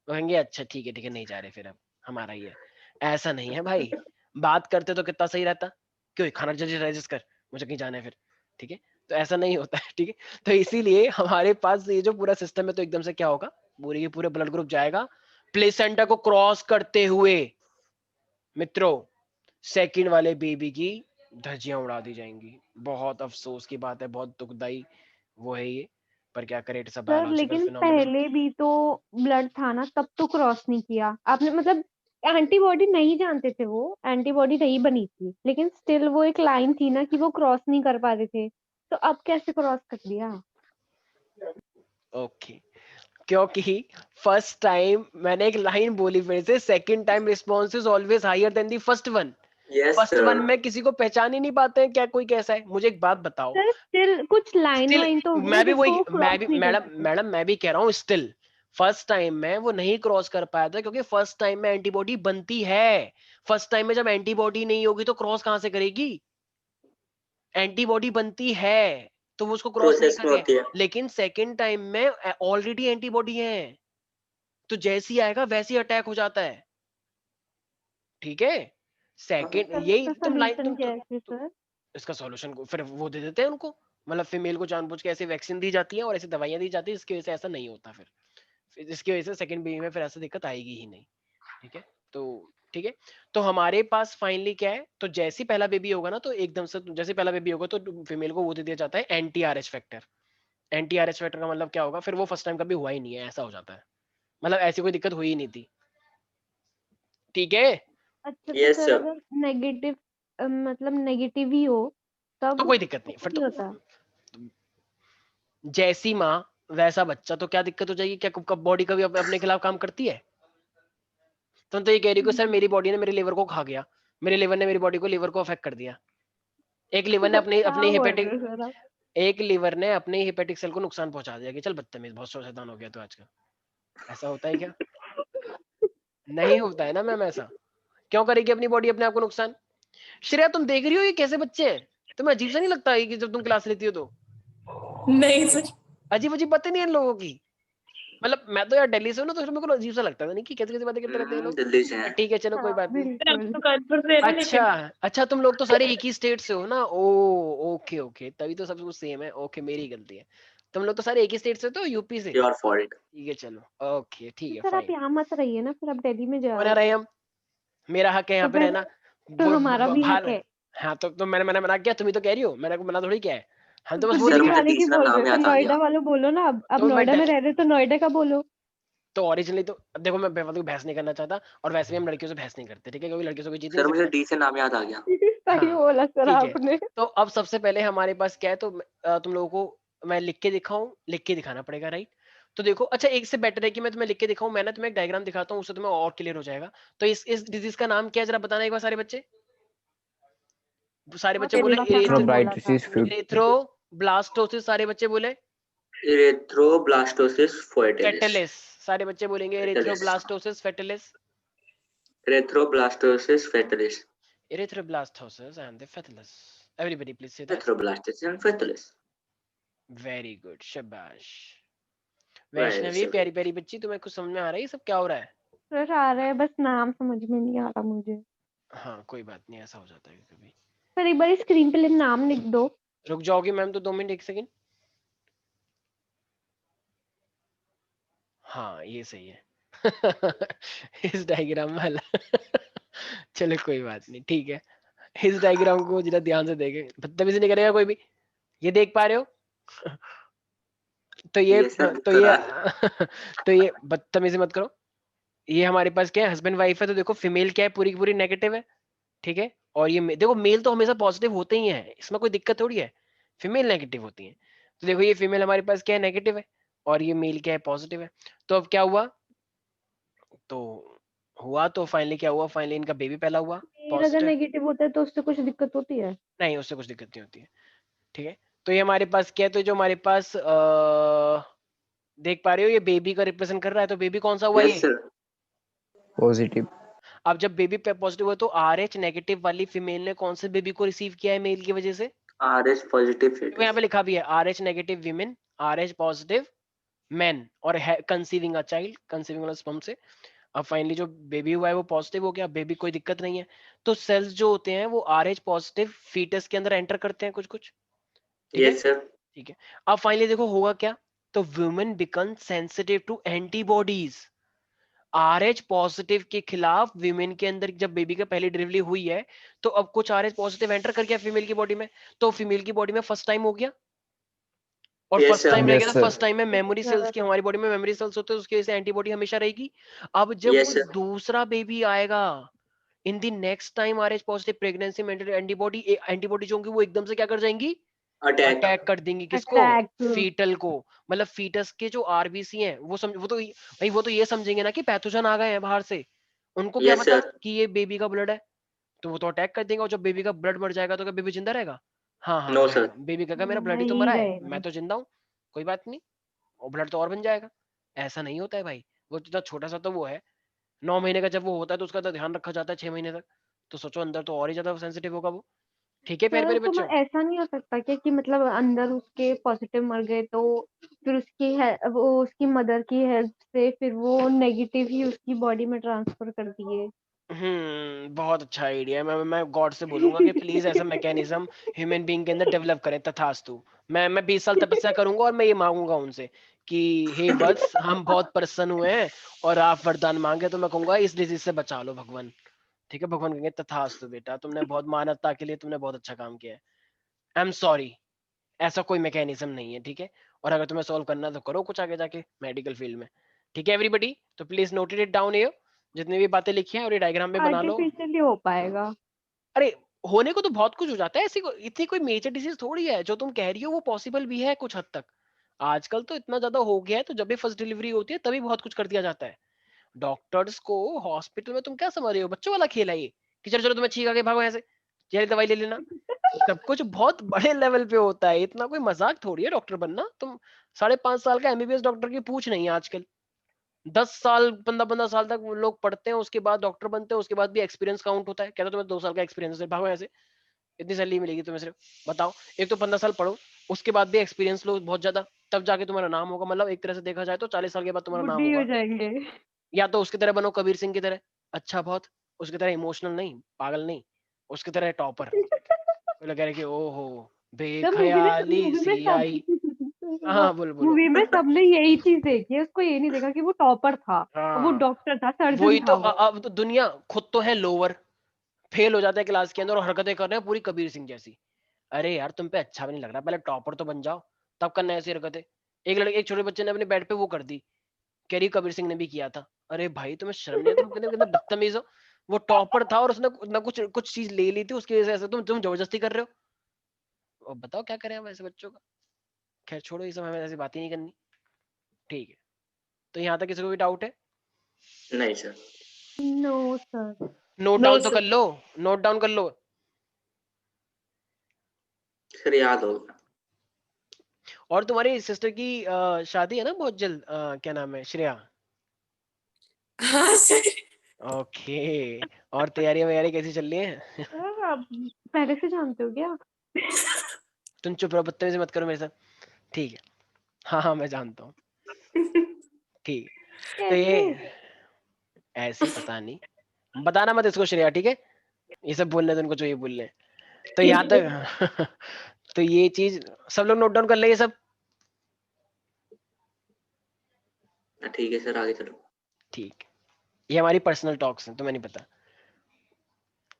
तो कहेंगे अच्छा ठीक है नहीं जा रहे फिर, अब हमारा ही है। ऐसा नहीं है भाई, बात करते तो कितना सही रहता, क्यों खाना रजिस्ट कर, मुझे कहीं जाना है फिर, ठीक है। तो ऐसा नहीं होता है, ठीक है। तो इसीलिए हमारे पास ये जो पूरा सिस्टम है, तो एकदम से क्या होगा, पूरे के पूरे ब्लड ग्रुप जाएगा प्लेसेंटा को क्रॉस करते हुए, मित्रों, सेकंड वाले बेबी की धज्जियां उड़ा दी जाएंगी। बहुत अफसोस की बात है, बहुत दुखदाई वो है ये, पर क्या करें, इट्स अ सर, बायोलॉजिकल लेकिन फिनोमेनन। पहले भी तो ब्लड था ना, तब तो क्रॉस नहीं किया आपने, मतलब एंटीबॉडी नहीं जानते थे, वो एंटीबॉडी नहीं बनी थी, लेकिन स्टिल वो एक लाइन थी ना कि वो क्रॉस नहीं कर पा रहे थे, तो अब कैसे क्रॉस कर दिया? ओके, क्योंकि फर्स्ट टाइम मैंने एक लाइन बोली, फिर से, second time response is always higher than the first one. Yes first one sir. में किसी को पहचान ही नहीं पाते हैं क्या, कोई कैसा है, मुझे एक बात बताओ। सर, स्टिल कुछ लाइन स्टिल, वाइन तो होगी ना मैं भी जिसको वही, वो मैं क्रॉस भी नहीं कर मैडम सके। मैडम मैं भी कह रहा हूँ, स्टिल फर्स्ट टाइम में वो नहीं क्रॉस कर पाया था, क्योंकि फर्स्ट टाइम में एंटीबॉडी बनती है। फर्स्ट टाइम में जब एंटीबॉडी नहीं होगी तो क्रॉस कहां से करेगी, एंटीबॉडी बनती है, तो वो उसको क्रॉस नहीं प्रोसेस कर में रही है। होती है। लेकिन सेकंड टाइम में ऑलरेडी एंटीबॉडी है, तो जैसी आएगा वैसी अटैक हो जाता है, ठीक है। सेकंड सर, यही इसका तुम लाइन सोल्यूशन क्या है फिर तुम सर? इसका सॉल्यूशन को फिर वो दे देते हैं उनको, मतलब फीमेल को जानबूझ के ऐसी वैक्सीन दी जाती है और ऐसी दवाइयां दी जाती है, इसकी वजह से ऐसा नहीं होता फिर इसकी वजह से सेकंड बेबी में फिर ऐसा दिक्कत आएगी ही नहीं, ठीक है। तो ठीक है, तो हमारे पास फाइनली क्या है, तो जैसे ही पहला बेबी होगा ना, तो एकदम से जैसे पहला बेबी होगा तो फीमेल को वो दे दिया जाता है anti R H factor. Anti R H factor का मतलब क्या होगा, फिर वो फर्स्ट टाइम कभी हुआ ही नहीं है, ऐसा हो जाता है, मतलब ऐसी कोई दिक्कत हुई ही नहीं थी, ठीक है। अच्छा, तो यस सर सर। अगर नेगेटिव, मतलब नेगेटिव ही हो तो तब कोई दिक्कत नहीं, फिर नहीं होता? तो जैसी माँ वैसा बच्चा, तो क्या दिक्कत हो जाएगी, क्या कब बॉडी कभी अपने खिलाफ काम करती है? तुम तो ये कह रही हो सर मेरी बॉडी ने मेरे लिवर को खा गया, मेरे लिवर ने मेरी बॉडी को, लिवर को अफेक्ट कर दिया, एक लिवर ने अपने क्या अपने बोल हेपेटिक, रहे हो सर आप? एक लिवर ने अपने हेपेटिक सेल को नुकसान पहुंचा दिया कि चल बदतमीज, बहुत शैतान हो गया तो आज का, ऐसा होता है क्या? नहीं होता है ना मैम, ऐसा क्यों करेगी अपनी बॉडी अपने आप को नुकसान? श्रेया तुम देख रही हो ये कैसे बच्चे हैं, तुम्हें अजीब सा नहीं लगता है कि जब तुम क्लास लेती हो तो नहीं सर। अजीब अजीब बातें नहीं है इन लोगों की? मतलब मैं तो यार दिल्ली से हूँ ना, तो मेरे को अजीब सा लगता है नहीं कि कैसे कैसे बातें करते रहते हैं ये लोग। जल्दी से हैं। ठीक है चलो कोई हाँ, बात नहीं। सर, हम बिल्कुल। तो कानपुर से है ना, अच्छा, लेकिन अच्छा तुम लोग तो सारे एक ही स्टेट से हो ना, ओ ओके ओके, तभी तो सब कुछ सेम है, ओके मेरी गलती है, तुम लोग तो सारे एक ही स्टेट से हो, तो यूपी से, योर फॉल्ट। ठीक है चलो, ओके ठीक तो है सर आप फाइन। यहाँ मत रहिए ना, फिर आप दिल्ली में क्यों ना जाओ। रहे हम, मेरा हक है तो यहाँ पे फिर रहना, तो हमारा भी हक बाहर। है। हाँ तो मैंने मना किया, तुम ही तो कह रही हो, मैंने को मना थोड़ी क्या है, हम तो बस फिर बोल सर रही दिल्ली कि मुझे वाले की तीसरा बोल रहे नाम हो, तो याद आ गया। नोएडा वालों बोलो ना, अब तो मैं नोएडा में रह रहे हो तो नोएडा का बोलो। तो ओरिजिनली तो देखो, मैं बेफालतू बहस नहीं करना चाहता, और वैसे भी हम लड़कियों से बहस नहीं करते, ठीक है, क्योंकि लड़कियों से कोई जीत नहीं सर मुझे सकता। डी से नाम याद आ गया। सही हाँ बोला सर ठीक है, आपने। तो अब सबसे पहले हमारे पास क्या है, तो तुम लोगों को मैं लिख के दिखाऊं, लिख के दिखाना पड़ेगा राइट। तो देखो, अच्छा एक से बेटर है कि मैं तुम्हें लिख के दिखाऊं, मैं ना तुम्हें एक डायग्राम दिखाता हूँ, उससे तुम्हें और क्लियर हो जाएगा। तो इस डिजीज का नाम क्या है, जरा बताना एक बार सारे बच्चे, सारे बच्चे बहुत बोले लंबा सा नाम बोला था Erythroblitis आपने। इरेथ्रोब्लास्टोसिस, सारे बच्चे बोले इरेथ्रोब्लास्टोसिस फोएटिलिस। फेटलिस, सारे बच्चे बोलेंगे fetalis. Erythroblastosis fetalis, erythroblastosis fetalis. erythroblastosis and the fetalus, everybody please say that, erythroblastosis and fetalis. very good, शाबाश। Very Vaishnavi sir. प्यारी प्यारी बच्ची, तुम्हें कुछ समझ में आ रहा है ये सब क्या हो रहा है? सर आ रहा है, बस नाम समझ में नहीं आ रहा मुझे। हाँ कोई बात नहीं, ऐसा हो जाता है कभी। सर एक बार स्क्रीन पे नाम लिख दो। रुक जाओगी मैम तो 2 मिनट 1 सेकंड, हाँ ये सही है। इस डायग्राम में चलो कोई बात नहीं, ठीक है। इस डायग्राम को जरा ध्यान से देखें, बदतमीजी नहीं करेगा कोई भी। ये देख पा रहे हो? तो ये ये सर दिख तो तो ये रहा है। तो ये बदतमीजी मत करो। ये हमारे पास क्या है, हस्बैंड वाइफ है, तो देखो फीमेल क्या है, पूरी की पूरी नेगेटिव है, ठीक है। और ये देखो मेल तो हमेशा पॉजिटिव होते ही हैं, इसमें कोई दिक्कत थोड़ी है। फीमेल नेगेटिव होती है, तो देखो ये फीमेल हमारे पास क्या है, नेगेटिव है, और ये मेल क्या है, पॉजिटिव है। तो अब क्या हुआ, तो हुआ तो फाइनली क्या हुआ, फाइनली इनका बेबी पैदा हुआ, मेल अगर पॉजिटिव। नेगेटिव होता है तो उससे कुछ दिक्कत होती है? नहीं, उससे कुछ दिक्कत नहीं होती है, ठीक है। तो ये हमारे पास क्या है, तो जो हमारे पास देख पा रहे हो, ये बेबी का रिप्रेजेंट कर रहा है, तो बेबी कौन सा हुआ यस ये? सर। पॉजिटिव। अब जब बेबी पॉजिटिव हुआ तो RH नेगेटिव वाली फीमेल ने कौन से बेबी को रिसीव किया है मेल की वजह से? RH पॉजिटिव देखो यहाँ फेटस। पे लिखा भी है, RH negative women, RH positive man, और कंसीविंग अ चाइल्ड, कंसीविंग वाला स्पर्म से। अब फाइनली जो बेबी हुआ है वो पॉजिटिव हो गया, बेबी कोई दिक्कत नहीं है। तो सेल्स जो होते हैं वो RH पॉजिटिव फीटस के अंदर एंटर करते हैं कुछ कुछ, ठीक है। Yes sir. ठीक है। अब फाइनली देखो होगा क्या, तो women become sensitive to antibodies. RH positive के खिलाफ विमेन के अंदर जब बेबी का पहली डिलीवरी हुई है, तो अब कुछ RH पॉजिटिव एंटर कर गया फीमेल की बॉडी में, तो फीमेल की बॉडी में फर्स्ट टाइम हो गया। और यस फर्स्ट सर। टाइम रहेगा यस तो सर। फर्स्ट टाइम में मेमोरी सेल्स की, हमारी बॉडी में मेमोरी सेल्स होते हैं, उसकी वजह से एंटीबॉडी हमेशा रहेगी। अब जब वो यस सर। दूसरा बेबी आएगा, in the next time RH positive pregnancy में एंटीबॉडी जो होंगी वो एकदम से क्या कर जाएंगी, अटैक। अटैक कर देंगी किसको, अटैक। फीटल को। मतलब फीटस के जो RBC हैं वो वो तो भाई वो तो ये समझेंगे ना कि पैथोजन आ गए हैं बाहर से, उनको क्या यस पता सर। कि ये बेबी का ब्लड है, तो वो तो अटैक कर देंगे। और जब बेबी का ब्लड मर जाएगा तो क्या बेबी जिंदा रहेगा? हाँ हाँ नो सर। रहेगा। बेबी का मेरा ब्लड ही तो नहीं मरा है, मैं रहेगा। तो जिंदा हूँ, कोई बात नहीं, और ब्लड तो और बन जाएगा। ऐसा नहीं होता है भाई, वो इतना छोटा सा तो वो है, 9 महीने का जब वो होता है तो उसका तो ध्यान रखा जाता है 6 महीने तक, तो सोचो अंदर तो और ही ज्यादा सेंसिटिव होगा वो, ठीक है प्यारे सर प्यारे तो बच्चों। ऐसा नहीं हो सकता क्या कि मतलब अंदर उसके पॉजिटिव मर गए तो फिर वो उसकी मदर की हेल्प से फिर वो नेगेटिव ही उसकी बॉडी में ट्रांसफर कर दिए? बहुत अच्छा आइडिया है। मैं गॉड से बोलूंगा कि प्लीज ऐसा मैकेनिज्म ह्यूमन बीइंग के अंदर डेवलप करें, तथास्तु। मैं 20 साल तपस्या करूंगा और मैं ये मांगूंगा उनसे कि हे वत्स, हम बहुत प्रसन्न हुए हैं और आप वरदान मांगे, तो मैं कहूंगा इस डिजीज से बचा लो भगवान, ठीक है। भगवान कहेंगे तथास्तु बेटा, तुमने बहुत मानवता के लिए तुमने बहुत अच्छा काम किया है, आई एम सॉरी। ऐसा कोई मैकेनिज्म नहीं है, ठीक है। और अगर तुम्हें सॉल्व करना है तो करो कुछ आगे जाके मेडिकल फील्ड में, ठीक है एवरीबडी। तो please noted it down here, जितनी भी बातें लिखी हैं और ये डायग्राम में बना लो। आर्टिफिशियली हो पाएगा? अरे होने को तो बहुत कुछ हो जाता है, ऐसी इतनी कोई मेजर डिसीज थोड़ी है, जो तुम कह रही हो वो पॉसिबल भी है कुछ हद तक। आजकल तो इतना ज्यादा हो गया है, तो जब भी फर्स्ट डिलीवरी होती है तभी बहुत कुछ कर दिया जाता है। डॉक्टर्स को हॉस्पिटल में तुम क्या समझ रहे हो, बच्चों वाला खेल है ये, कि चलो चलो तुम्हें छींक आ गई भागो यहाँ से, जहरी दवाई ले लेना। सब कुछ बहुत बड़े लेवल पे होता है, इतना कोई मजाक थोड़ी है डॉक्टर बनना। तुम 5.5 साल का MBBS डॉक्टर की पूछ नहीं है आजकल, 10 साल 15 15 साल तक वो लोग पढ़ते हैं, उसके बाद डॉक्टर बनते हैं, उसके बाद भी एक्सपीरियंस काउंट होता है। कहते तुम्हें 2 साल का एक्सपीरियंस है, भागो ऐसे, इतनी सैलरी मिलेगी तुम्हें सिर्फ, बताओ। एक तो 15 साल पढ़ो, उसके बाद भी एक्सपीरियंस लो बहुत ज्यादा, तब जाके तुम्हारा नाम होगा। मतलब एक तरह से देखा जाए तो 40 साल के बाद तुम्हारा नाम बुढ़ी हो होगा। जाएंगे। या तो उसकी तरह बनो, कबीर सिंह की तरह, अच्छा बहुत, उसकी तरह इमोशनल नहीं, पागल नहीं, उसकी तरह टॉपर, लग रहा है कि ओहो जब मूवी में बेख्याली मूवी में सी सब आई। वो हाँ बोलो बोलो। मूवी में सबने यही चीज देखी है, उसको ये नहीं देखा कि वो टॉपर था और वो हाँ डॉक्टर था, सर्जन वही तो, था वो। अब तो दुनिया खुद तो है लोअर, फेल हो जाता है क्लास के अंदर और हरकतें कर रहे हैं पूरी कबीर सिंह जैसी। अरे यार तुम पे अच्छा भी नहीं लग रहा, पहले टॉपर तो बन जाओ, तब करना ऐसी हरकतें। एक छोटे बच्चे ने अपने बेड पे वो कर दी, कह रही कबीर सिंह ने भी किया था। अरे भाई तुम्हें शर्म नहीं है, तुम कितने कितने बदतमीज हो। वो टॉपर था और उसने ना कुछ कुछ चीज ले ली थी, उसकी वजह से ऐसे तुम जबरदस्ती कर रहे हो। अब बताओ क्या करें हम ऐसे बच्चों का। खैर छोड़ो, ये सब हमें ऐसी बात ही नहीं करनी, ठीक है। तो यहाँ तक किसी को भी डाउट है? नहीं sir. No sir. Note no down तो कर सर। लो, नोट डाउन कर लो। सर याद होगा। और तुम्हारी सिस्टर की शादी है ना बहुत जल्द, क्या नाम है, श्रेया? हाँ सर। ओके। और तैयारी वैयारी कैसी चल रही है? सर आप पहले से जानते हो क्या? तुम चुप रहो, बदतमीजी मत करो मेरे साथ, ठीक है। हाँ हाँ मैं जानता हूँ, ठीक है। तो ये कैसे? ऐसी पता नहीं, बताना मत इसको श्रेया, ठीक है। ये सब बोलने तो उनको जो ये बोल रहे हैं। तो यहाँ तक तो ये चीज सब लोग नोट डाउन कर ले ये सब। ठीक है सर, आगे चलो। ठीक, ये हमारी पर्सनल टॉक्स हैं, तुम्हें नहीं पता।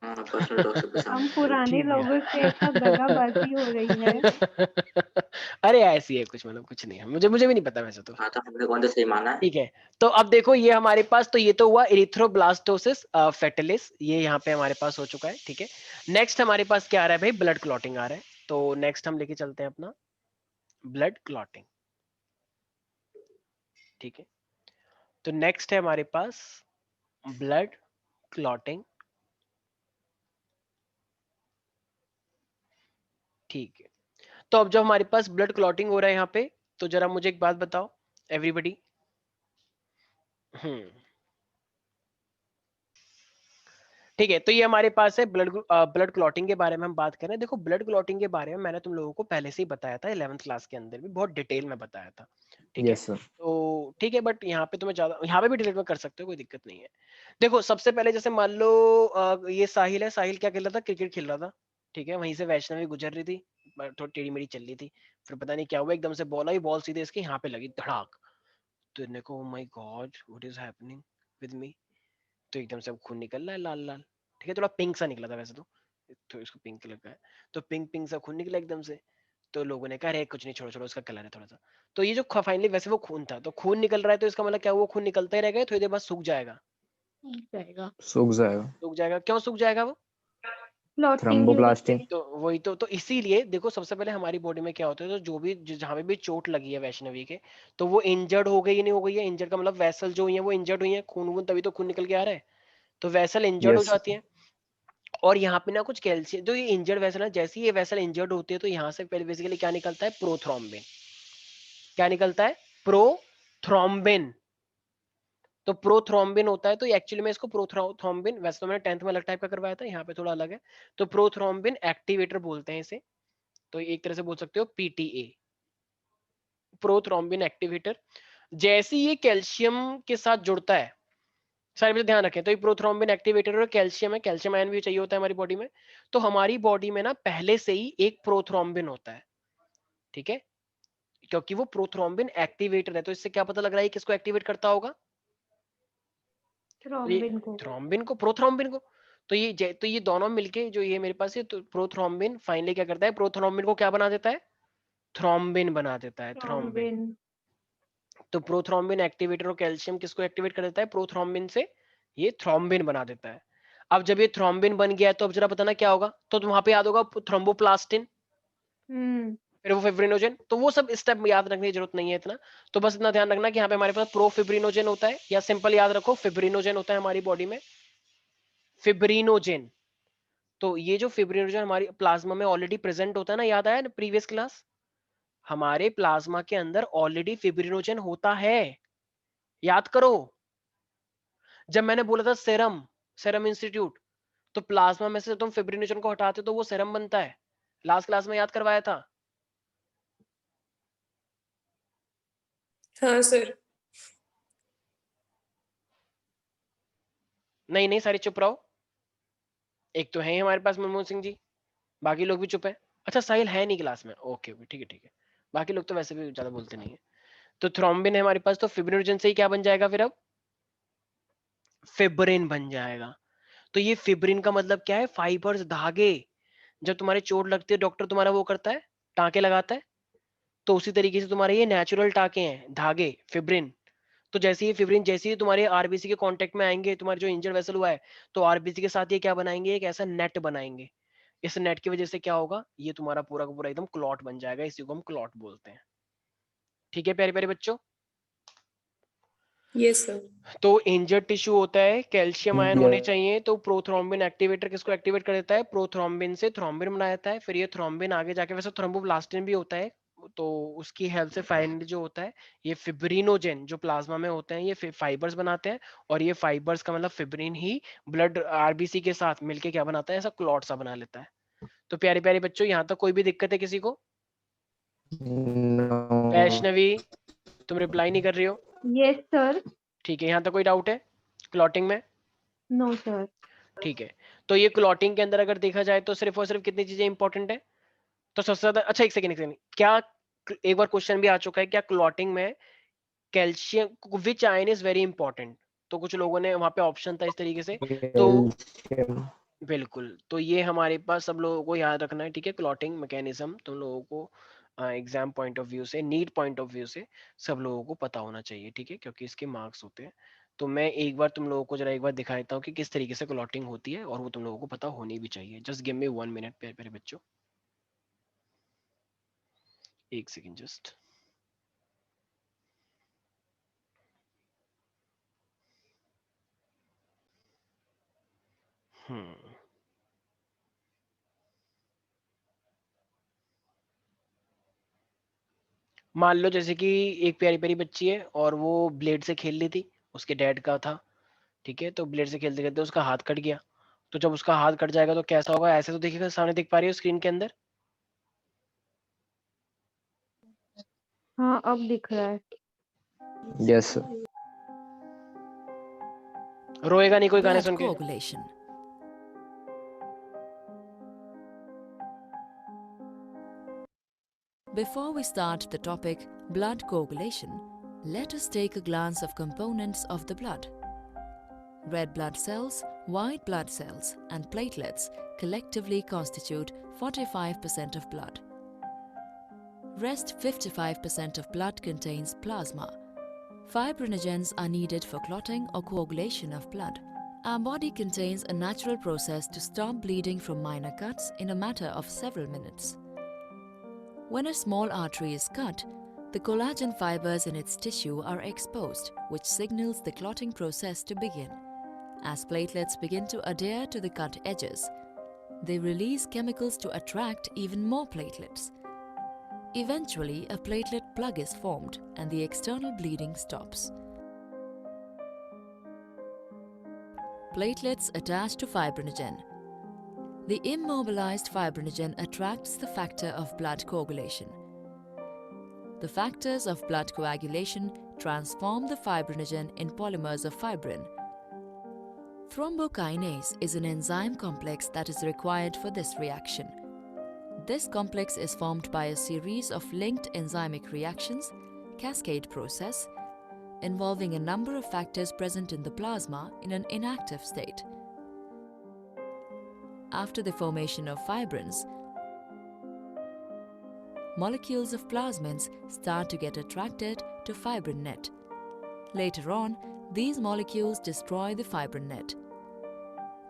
हाँ, पर्सनल टॉक सब हम सामने। पुराने ठीक लोगों से ऐसा दगाबाजी हो रही है। है। अरे ऐसी है कुछ, मतलब कुछ नहीं है, मुझे मुझे भी नहीं पता वैसे तो। हाँ, तो हमने कौन सा सही माना है? ठीक है, तो अब देखो ये हमारे पास, तो ये तो हुआ इरिथ्रोब्लास्टोसिस फेटिलिस, ये यहाँ पे हमारे पास हो चुका है। ठीक है, नेक्स्ट हमारे पास क्या आ रहा है भाई, ब्लड क्लॉटिंग आ रहा है। तो नेक्स्ट हम लेके चलते हैं अपना ब्लड क्लॉटिंग। ठीक है, तो नेक्स्ट है हमारे पास ब्लड क्लॉटिंग। ठीक है, तो अब जब हमारे पास ब्लड क्लॉटिंग हो रहा है यहाँ पे, तो जरा मुझे एक बात बताओ एवरीबॉडी। ठीक है, तो ये हमारे पास है ब्लड क्लॉटिंग के बारे में हम बात कर रहे हैं। देखो ब्लड क्लॉटिंग के बारे में मैंने तुम लोगों को पहले से ही बताया था, 11th क्लास के अंदर भी बहुत डिटेल में बताया था। ठीक है, Yes, sir. तो ठीक है, बट यहाँ पे तुम्हें ज्यादा, यहाँ पे भी डिटेल में कर सकते हो, कोई दिक्कत नहीं है। देखो सबसे पहले जैसे मान लो ये साहिल है, साहिल क्या खेल रहा था, क्रिकेट खेल रहा था। ठीक है, वहीं से वैष्णवी गुजर रही थी, थोड़ी टेढ़ी मेढ़ी चल रही थी, फिर पता नहीं क्या हुआ, एकदम से बॉल आई, बॉल सीधे इसके यहाँ पे लगी धड़ाक। तो इन्हें को my God what is happening with me, तो एकदम से अब खून निकल रहा है लाल लाल। ठीक है, थोड़ा पिंक सा निकला था वैसे तो इसको पिंक लगा है, तो पिंक पिंक सा खून निकला एकदम से। तो लोगों ने कहा अरे कुछ नहीं, छोड़ो छोड़ो, उसका कलर है थोड़ा सा। तो ये जो फाइनली वैसे वो खून था, तो खून निकल रहा है, तो इसका मतलब क्या, वो खून निकलता ही रहेगा, थोड़ी देर बाद सूख जाएगा। जाएगा सूख जाएगा। सूख जाएगा, क्यों सूख जाएगा वो? क्लॉटिंग की वजह से। थ्रोम्बोप्लास्टिन। तो वही तो इसीलिए देखो सबसे पहले हमारी बॉडी में क्या होता है, तो जो भी जहां पे भी चोट लगी है वैष्णवी के, तो वो इंजर्ड हो गई, नहीं हो गई है, इंजर्ड का मतलब वेसल जो हुई है वो इंजर्ड हुई है, खून वून तभी तो खून निकल के आ रहा है, तो वेसल इंजर्ड हो Yes, जाती है। और यहाँ पे ना कुछ कैल्शियम, जो ये इंजर्ड वेसल है, जैसे ही ये वेसल इंजर्ड होती है, तो यहाँ से पहले बेसिकली क्या निकलता है, प्रोथ्रोम्बिन। क्या निकलता है, प्रोथ्रोम्बिन। तो प्रोथ्रोम्बिन होता है, तो एक्चुअली में इसको प्रोथ्रोम्बिन, वैसे तो मैंने 10th में अलग टाइप का करवाया था, यहाँ पे थोड़ा अलग है। तो प्रोथ्रोम्बिन एक्टिवेटर बोलते हैं इसे, तो एक तरह से बोल सकते हो पीटीए, प्रोथ्रोम्बिन एक्टिवेटर। जैसे ये कैल्शियम के साथ जुड़ता है, सारे बच्चे ध्यान रखें, तो ये प्रोथ्रोम्बिन एक्टिवेटर और कैल्शियम है, कैल्शियम आयन भी चाहिए होता है हमारी बॉडी में। तो हमारी बॉडी में ना पहले से ही एक प्रोथ्रोम्बिन होता है। ठीक है, क्योंकि वो प्रोथ्रोम्बिन एक्टिवेटर है, तो इससे क्या पता लग रहा है किसको एक्टिवेट करता होगा, तो ये थ्रोम्बिन को। थ्रोम्बिन को, प्रोथ्रोम्बिन को। तो ये दोनों मिलके जो ये मेरे पास है, तो प्रोथ्रोम्बिन फाइनली क्या करता है, प्रोथ्रोम्बिन को क्या बना देता है, थ्रोम्बिन बना देता है, थ्रोम्बिन। थ्रोम्बिन। तो प्रोथ्रोम्बिन एक्टिवेटर और कैल्शियम किसको एक्टिवेट कर देता है, प्रोथ्रोम्बिन से ये थ्रोम्बिन बना देता है। अब जब ये थ्रोम्बिन बन गया है, तो अब जरा बताना क्या होगा, तो वहां पे याद होगा थ्रोम्बोप्लास्टिन, हम्म। फिर वो फिब्रिनोजन, तो वो सब स्टेप याद रखने की जरूरत नहीं है इतना। तो बस इतना ध्यान रखना कि यहाँ पे हमारे पास प्रोफिब्रिनोजन होता है, या सिंपल याद रखो फिब्रिनोजन होता है हमारी बॉडी में, फिब्रिनोजन। तो ये जो फिब्रिनोजन हमारी प्लाज्मा में ऑलरेडी प्रेजेंट होता है ना, याद आया ना प्रीवियस क्लास, हमारे प्लाज्मा के अंदर ऑलरेडी फिब्रिनोजन होता है, याद करो। जब मैंने बोला था सेरम, सेरम इंस्टीट्यूट, तो प्लाज्मा में से तुम फिब्रिनोजन को हटाते तो वो सेरम बनता है, लास्ट क्लास में याद करवाया था। हाँ सर। नहीं नहीं, सारे चुप रहो, एक तो है ही हमारे पास मनमोहन सिंह जी, बाकी लोग भी चुप है। अच्छा साहिल है नहीं क्लास में, ओके ओके, ठीक है ठीक है, बाकी लोग तो वैसे भी ज्यादा बोलते नहीं है। तो थ्रोम्बिन है हमारे पास, तो फिब्रिनोजन से ही क्या बन जाएगा फिर, अब फिब्रिन बन जाएगा। तो ये फिब्रिन का मतलब क्या है, फाइबर्स, धागे। जब तुम्हारे चोट लगती है, डॉक्टर तुम्हारा वो करता है, टाँके लगाता है, तो उसी तरीके से तुम्हारे ये नेचुरल टाँके हैं, धागे, फिब्रिन। तो जैसे ही फिब्रिन, जैसे ही तुम्हारे आरबीसी के कांटेक्ट में आएंगे, तुम्हारे जो इंजर्ड वेसल हुआ है, तो आरबीसी के साथ ये क्या बनाएंगे, एक ऐसा नेट बनाएंगे। इस नेट की वजह से क्या होगा, ये तुम्हारा पूरा का पूरा एकदम क्लॉट बन जाएगा, इसी को हम क्लॉट बोलते हैं। ठीक है प्यारे प्यारे बच्चों, यस सर। तो इंजर्ड टिश्यू होता है, कैल्शियम आयन होने yes, चाहिए, तो प्रोथ्रोम्बिन एक्टिवेटर किसको एक्टिवेट कर देता है, प्रोथ्रोम्बिन से थ्रोम्बिन बना देता है, फिर ये थ्रोम्बिन आगे जाके, वैसे थ्रोम्बोप्लास्टिन भी होता है, तो उसकी हेल्प से फाइनली जो होता है, ये फिब्रिनोजेन जो प्लाज्मा में होते हैं, ये फाइबर्स बनाते हैं, और ये फाइबर्स का मतलब फिब्रिन ही ब्लड आरबीसी के साथ मिलके क्या बनाता है, ऐसा क्लॉट सा बना लेता है। तो प्यारे प्यारे बच्चों, यहाँ तक कोई भी दिक्कत है किसी को? no, वैष्णवी तुम रिप्लाई नहीं कर रही हो, यस सर। ठीक है, यहाँ तक कोई डाउट है क्लॉटिंग में? No sir. ठीक है, तो ये क्लॉटिंग के अंदर अगर देखा जाए तो सिर्फ और सिर्फ कितनी चीजें इंपॉर्टेंट है, तो सबसे ज्यादा, अच्छा एक सेकंड, क्या एक बार क्वेश्चन भी आ चुका है, क्या क्लॉटिंग में calcium which ion is very important, तो कुछ लोगों ने वहां पे ऑप्शन था इस तरीके से, तो Calcium. बिल्कुल, तो ये हमारे पास सब लोगों को याद रखना है, ठीक है। क्लॉटिंग मैकेनिज्म तुम लोगों को एग्जाम पॉइंट ऑफ व्यू से, नीट पॉइंट ऑफ व्यू से सब लोगों को पता होना चाहिए, ठीक है, क्योंकि इसके मार्क्स होते हैं। तो मैं एक बार तुम लोगों को जरा एक बार दिखा देता हूँ कि किस तरीके से क्लॉटिंग होती है, और वो तुम लोगों को पता होनी भी चाहिए। जस्ट गिव मी 1 मिनट प्यारे प्यारे बच्चों, एक सेकेंड जस्ट। हम्म, मान लो जैसे कि एक प्यारी प्यारी बच्ची है और वो ब्लेड से खेल रही थी, उसके डैड का था, ठीक है, तो ब्लेड से खेलते खेलते उसका हाथ कट गया। तो जब उसका हाथ कट जाएगा तो कैसा होगा, ऐसे तो देखिएगा, सामने देख पा रही हो स्क्रीन के अंदर। हाँ अब दिख रहा है। Yes, sir. रोएगा नहीं कोई गाने Blood सुन के। coagulation. Before we start the topic blood coagulation, let us take a glance of components of the blood. Red blood cells, white blood cells, and platelets collectively constitute 45% of blood. Rest 55% of blood contains plasma. Fibrinogens are needed for clotting or coagulation of blood. Our body contains a natural process to stop bleeding from minor cuts in a matter of several minutes. When a small artery is cut, the collagen fibers in its tissue are exposed, which signals the clotting process to begin. As platelets begin to adhere to the cut edges, they release chemicals to attract even more platelets. Eventually, a platelet plug is formed and the external bleeding stops. Platelets attach to fibrinogen. The immobilized fibrinogen attracts the factor of blood coagulation. The factors of blood coagulation transform the fibrinogen in polymers of fibrin. Thrombokinase is an enzyme complex that is required for this reaction. This complex is formed by a series of linked enzymic reactions, cascade process, involving a number of factors present in the plasma in an inactive state. After the formation of fibrins, molecules of plasmins start to get attracted to fibrin net. Later on, these molecules destroy the fibrin net.